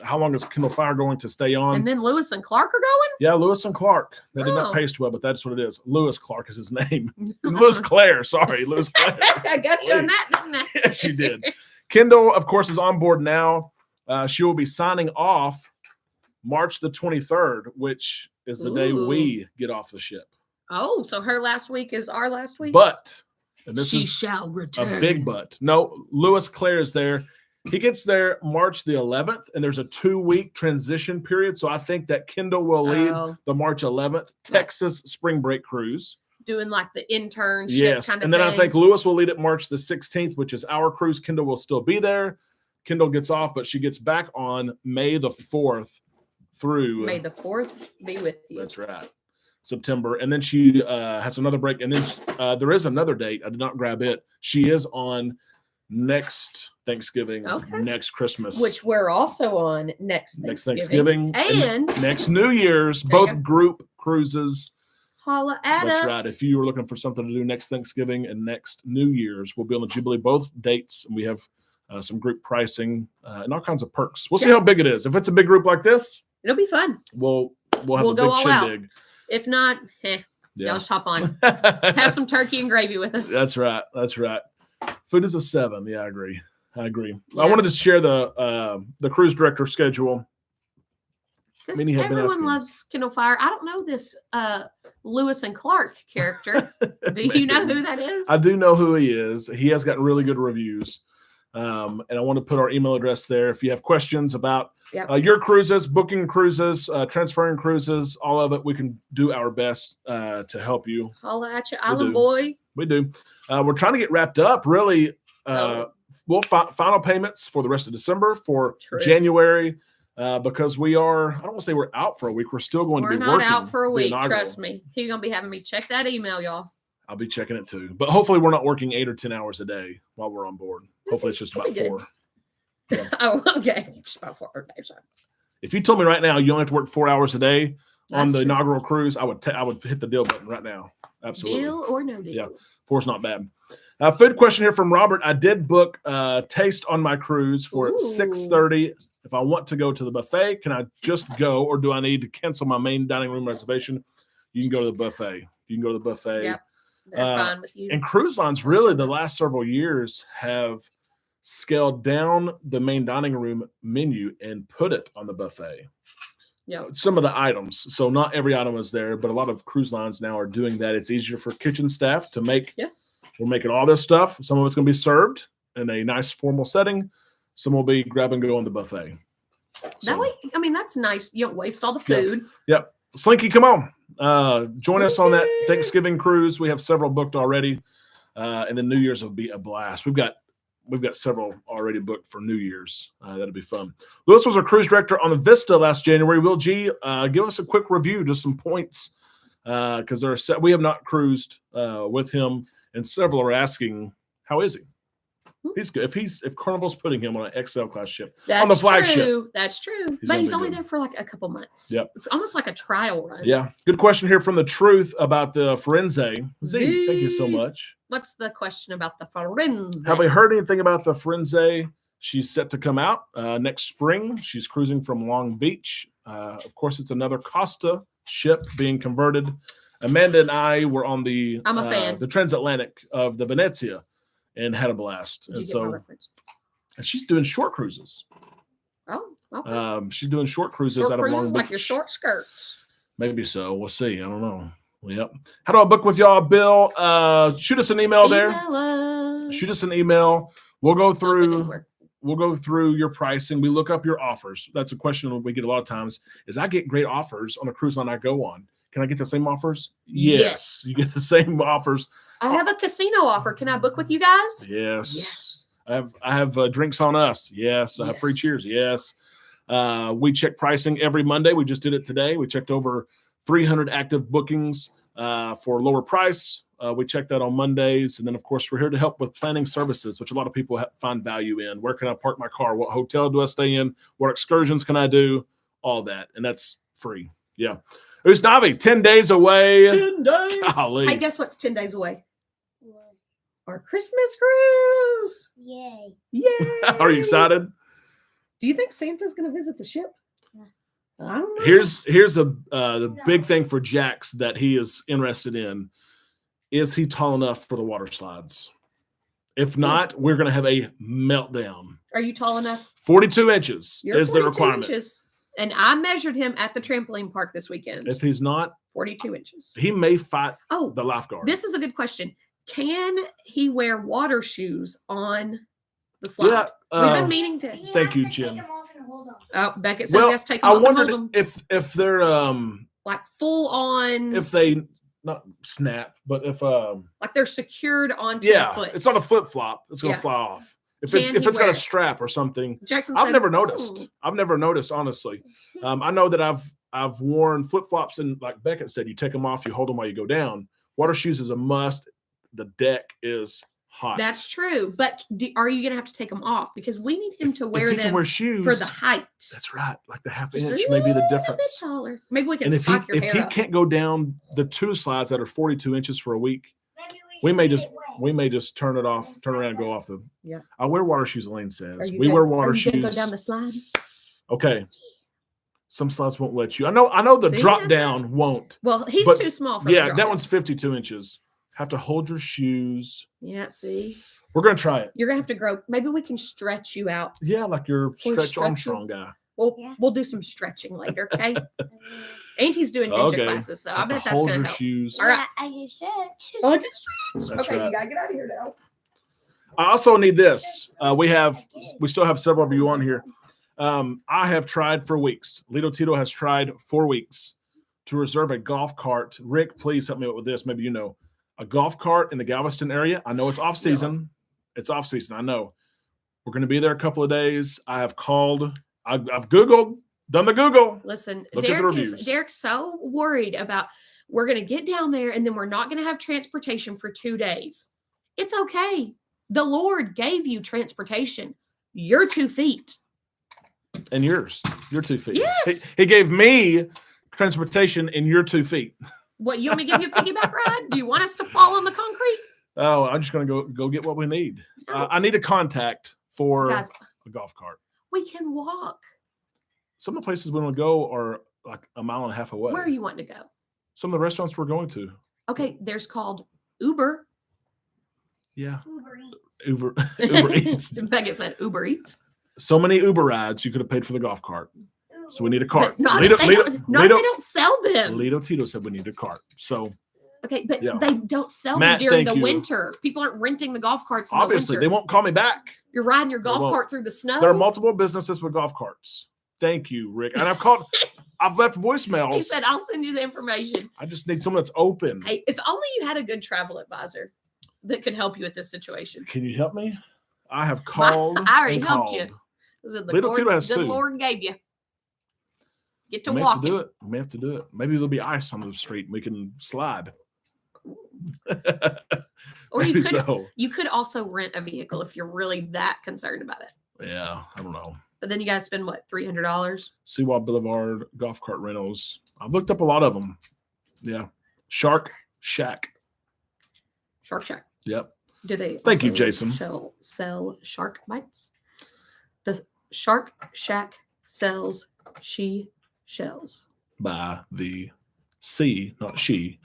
S1: how long is Kindle Fire going to stay on?
S2: And then Lewis and Clark are going?
S1: Yeah, Lewis and Clark. That did not
S2: Oh.
S1: paste well, but that's what it is. Lewis Clark is his name. Lewis Clare. Sorry, Lewis Clare.
S2: I got you on that, didn't I?
S1: Yes, you did. Kendall, of course, is on board now. She will be signing off March the 23rd, which is the day
S2: Ooh.
S1: we get off the ship.
S2: Oh, so her last week is our last week?
S1: But, and this
S2: she
S1: is
S2: shall return.
S1: a big but. No, Lewis Clare is there. He gets there March the 11th, and there's a 2-week transition period. So I think that Kendall will lead the March 11th Texas spring break cruise.
S2: Doing like the internship
S1: Yes,
S2: kind of
S1: and then
S2: thing.
S1: I think Lewis will lead it March the 16th, which is our cruise. Kendall will still be there. Kendall gets off, but she gets back on May the 4th through.
S2: May the 4th be with you.
S1: That's right. September. And then she has another break. And then there is another date. I did not grab it. She is on next Thanksgiving, next Christmas.
S2: Which we're also on next Thanksgiving.
S1: And next New Year's, both group cruises.
S2: Holla at us.
S1: That's right. If you were looking for something to do next Thanksgiving and next New Year's, we'll be on the Jubilee, both dates. And we have some group pricing and all kinds of perks. We'll see how big it is. If it's a big group like this,
S2: it'll be fun.
S1: We'll have a big shindig.
S2: If not, y'all just hop on. Have some turkey and gravy with us.
S1: That's right. That's right. Food is a 7. Yeah, I agree. Yeah. I wanted to share the cruise director schedule.
S2: Everyone loves Kindle Fire. I don't know this Lewis and Clark character. Do you know who that is?
S1: I do know who he is. He has gotten really good reviews. And I want to put our email address there. If you have questions about your cruises, booking cruises, transferring cruises, all of it, we can do our best to help you.
S2: Holla at you, Island Boy.
S1: We do. We're trying to get wrapped up, really. We'll final payments for the rest of December, for January, because we are, I don't want to say we're out for a week. We're still going to be working.
S2: We're not out for a week. Trust me. He's going to be having me check that email, y'all.
S1: I'll be checking it too. But hopefully we're not working 8 or 10 hours a day while we're on board. Hopefully it's just about 4.
S2: Yeah. Oh, okay. Just about 4. Okay, sorry.
S1: If you told me right now you only have to work 4 hours a day on the inaugural cruise, I would hit the deal button right now. Absolutely.
S2: Deal or no deal.
S1: Yeah. 4's not bad. Food question here from Robert. I did book Taste on my cruise for 6:30. If I want to go to the buffet, can I just go, or do I need to cancel my main dining room reservation? You can go to the buffet.
S2: Yep. They're fine with you.
S1: And cruise lines really the last several years have scaled down the main dining room menu and put it on the buffet.
S2: Yeah.
S1: Some of the items. So not every item is there, but a lot of cruise lines now are doing that. It's easier for kitchen staff to make. Yeah. We're making all this stuff. Some of it's going to be served in a nice formal setting. Some will be grab and go on the buffet.
S2: That way, I mean, that's nice. You don't waste all the food.
S1: Yep. Slinky, come on. Join us on that Thanksgiving cruise. We have several booked already. And then New Year's will be a blast. We've got several already booked for New Year's. That'll be fun. Lewis was our cruise director on the Vista last January. Will G, give us a quick review, just some points, because we have not cruised with him, and several are asking, how is he? He's good. If Carnival's putting him on an XL class ship on the flagship,
S2: that's true. But he's only there for like a couple months.
S1: Yep,
S2: it's almost like a trial run.
S1: Yeah, good question here from the Truth about the Firenze. Z, thank you so much.
S2: What's the question about the Firenze?
S1: Have we heard anything about the Firenze? She's set to come out next spring. She's cruising from Long Beach. Of course, it's another Costa ship being converted. Amanda and I were on the transatlantic of the Venezia and had a blast. And she's doing short cruises.
S2: Oh, okay.
S1: She's doing short cruises out of Long Beach.
S2: Like your short skirts.
S1: Maybe so. We'll see. I don't know. Yep. How do I book with y'all, Bill? Shoot us an email there. Shoot us an email. We'll go through your pricing. We look up your offers. That's a question we get a lot of times. Is I get great offers on a cruise line I go on. Can I get the same offers? Yes. You get the same offers.
S2: I have a casino offer. Can I book with you guys?
S1: Yes. I have drinks on us. Yes. I have free cheers. Yes. We check pricing every Monday. We just did it today. We checked over 300 active bookings for lower price. We check that on Mondays. And then, of course, we're here to help with planning services, which a lot of people find value in. Where can I park my car? What hotel do I stay in? What excursions can I do? All that. And that's free. Yeah. Usnavi, 10 days away.
S2: 10 days.
S1: Golly.
S2: Hey, guess what's 10 days away? What? Our Christmas cruise.
S3: Yay.
S1: Are you excited?
S2: Do you think Santa's going to visit the ship? I don't know.
S1: Here's the big thing for Jax that he is interested in. Is he tall enough for the water slides? If not, we're going to have a meltdown.
S2: Are you tall enough?
S1: 42 inches is the requirement.
S2: Inches. And I measured him at the trampoline park this weekend.
S1: If he's not
S2: 42 inches,
S1: he may fight the lifeguard.
S2: This is a good question. Can he wear water shoes on the slide?
S1: Yeah,
S2: we've been meaning to.
S1: Thank you, Jim.
S2: Oh, Beckett says yes. Take them off.
S1: I wondered if they're
S2: like full on.
S1: If they not snap, but if
S2: like they're secured onto the foot.
S1: It's not a flip flop. It's gonna fly off. If it's got a strap or something.
S2: Jackson
S1: I've
S2: said,
S1: never noticed. I've never noticed, honestly. I know that I've worn flip-flops, and like Beckett said, you take them off, you hold them while you go down. Water shoes is a must. The deck is hot.
S2: That's true. But are you going to have to take them off? Because we need him to wear
S1: if he
S2: them
S1: can wear shoes,
S2: for the height.
S1: That's right. Like the half
S2: Just
S1: inch
S2: a
S1: may be the
S2: little
S1: difference.
S2: bit taller. Maybe we can
S1: And if
S2: stock your hair
S1: he
S2: up.
S1: can't go down the 2 slides that are 42 inches for a week, we may just turn it off, turn around and go off the.
S2: Yeah.
S1: I wear water shoes, Elaine says.
S2: We
S1: wear water
S2: shoes.
S1: shoes.
S2: Go down the slide.
S1: Okay. Some slides won't let you. I know the drop down won't.
S2: Well, he's too small for
S1: yeah, that one's 52 inches. Have to hold your shoes.
S2: Yeah, see.
S1: We're gonna try it.
S2: You're gonna have to grow. Maybe we can stretch you out.
S1: Yeah, like your Stretch Armstrong guy.
S2: We'll do some stretching later, okay? Auntie's doing ninja classes, so I bet that's
S1: hold
S2: gonna
S1: your
S2: help.
S1: shoes.
S2: All right.
S3: I can stretch.
S2: I can stretch.
S1: That's
S2: Okay,
S1: right.
S2: you gotta get out of here now.
S1: I also need this. We still have several of you on here. I have tried for weeks. Lito Tito has tried for weeks to reserve a golf cart. Rick, please help me out with this. Maybe you know. A golf cart in the Galveston area. I know it's off season. It's off season. I know. We're going to be there a couple of days. I have called. I've Googled, done the Google.
S2: Listen,
S1: Look at the reviews.
S2: Derek's so worried about we're going to get down there and then we're not going to have transportation for 2 days. It's okay. The Lord gave you transportation. Your 2 feet.
S1: And yours. Your 2 feet.
S2: Yes.
S1: He gave me transportation in your 2 feet.
S2: What, you want me to give you a piggyback ride? Do you want us to fall on the concrete?
S1: Oh, I'm just going to go get what we need.
S2: No.
S1: I need a contact for
S2: Guys,
S1: a golf cart.
S2: we can walk.
S1: Some of the places we want to go are like a mile and a half away.
S2: Where are you wanting to go?
S1: Some of the restaurants we're going to.
S2: Okay, there's called Uber.
S1: Yeah.
S3: Uber Eats.
S1: Uber Eats.
S2: Beckett said Uber Eats.
S1: So many Uber rides you could have paid for the golf cart. So we need a cart.
S2: But not if they don't sell them.
S1: Lito Tito said we need a cart. So
S2: Okay, but
S1: Yeah.
S2: they don't sell
S1: Matt,
S2: them during
S1: thank
S2: the
S1: you.
S2: winter. People aren't renting the golf carts in
S1: obviously
S2: the
S1: they
S2: winter.
S1: won't call me back.
S2: You're riding your golf
S1: won't.
S2: cart through the snow.
S1: There are multiple businesses with golf carts. Thank you, Rick. And I've left voicemails.
S2: He said, I'll send you the information.
S1: I just need someone that's open.
S2: Hey, if only you had a good travel advisor that could help you with this situation.
S1: Can you help me? I have called.
S2: I already
S1: and
S2: helped
S1: called.
S2: you. This is the
S1: Little Tito has
S2: the
S1: 2.
S2: Lord gave you. Get to
S1: We may have
S2: walk.
S1: to do it. We may have to do it. Maybe there'll be ice on the street and we can slide.
S2: Or
S1: Maybe
S2: you could also rent a vehicle if you're really that concerned about it.
S1: Yeah, I don't know.
S2: But then you guys spend what, $300?
S1: Seawall Boulevard golf cart rentals. I've looked up a lot of them. Yeah. Shark Shack.
S2: Shark Shack.
S1: Yep.
S2: Do they?
S1: Thank you,
S2: also
S1: Jason.
S2: Sell shark bites. The Shark Shack sells she shells.
S1: By the sea, not she.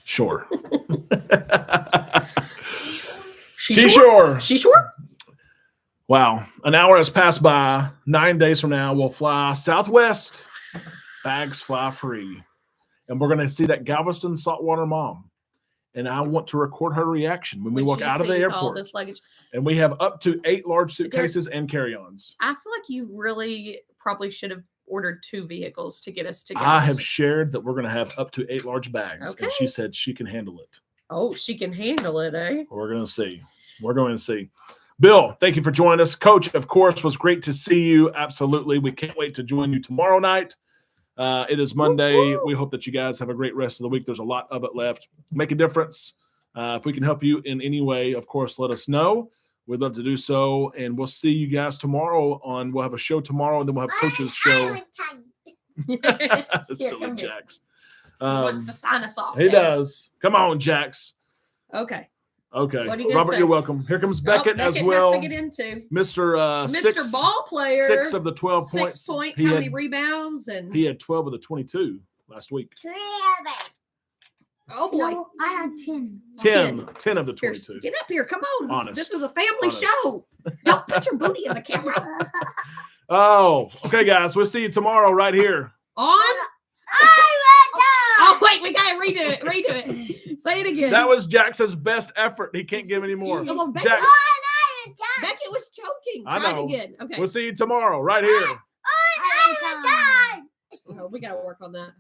S1: Shore. Seashore.
S2: She sure?
S1: Wow. An hour has passed by. 9 days from now, we'll fly southwest. Bags fly free. And we're going to see that Galveston saltwater mom. And I want to record her reaction when we walk out of the
S2: All
S1: airport.
S2: this luggage.
S1: And we have up to 8 large suitcases and carry-ons.
S2: I feel like you really probably should have ordered 2 vehicles to get us together.
S1: I have shared that we're going to have up to 8 large bags.
S2: Okay.
S1: And she said she can handle it.
S2: Oh, she can handle it, eh?
S1: We're going to see. We're going to see. Bill, thank you for joining us. Coach, of course, was great to see you. Absolutely. We can't wait to join you tomorrow night. It is Monday.
S2: Woo-hoo.
S1: We hope that you guys have a great rest of the week. There's a lot of it left. Make a difference. If we can help you in any way, of course, let us know. We'd love to do so. And we'll see you guys tomorrow we'll have a show tomorrow, and then we'll have Coach's show. Silly
S2: come here.
S1: Jax.
S2: He wants to sign us off.
S1: He
S2: there.
S1: does. Come on, Jax.
S2: Okay.
S1: Okay.
S2: What are you gonna
S1: Robert,
S2: say?
S1: you're welcome. Here comes Beckett, as
S2: Beckett
S1: well.
S2: Has to get into.
S1: Mr.
S2: Mr. Ball player.
S1: 6 of the 12
S2: 6
S1: points.
S2: points.
S1: He
S2: How
S1: had-
S2: many rebounds? And
S1: He had 12 of the 22 last week.
S2: oh boy,
S3: No, I had 10.
S1: 10 of the
S2: Here,
S1: 22.
S2: get up here. Come on.
S1: Honest.
S2: This is a family
S1: Honest.
S2: show. Don't put your booty in the camera.
S1: Oh, okay, guys. We'll see you tomorrow right here.
S2: On. Oh wait, we gotta redo it. Redo it. Say it again.
S1: That was Jackson's best effort. He can't give any more.
S2: Come on, Beckett.
S1: Jax,
S2: Beckett was choking.
S1: I
S2: Try it
S1: know.
S2: again. Okay.
S1: we'll see you tomorrow right here.
S2: Oh, we gotta work on that.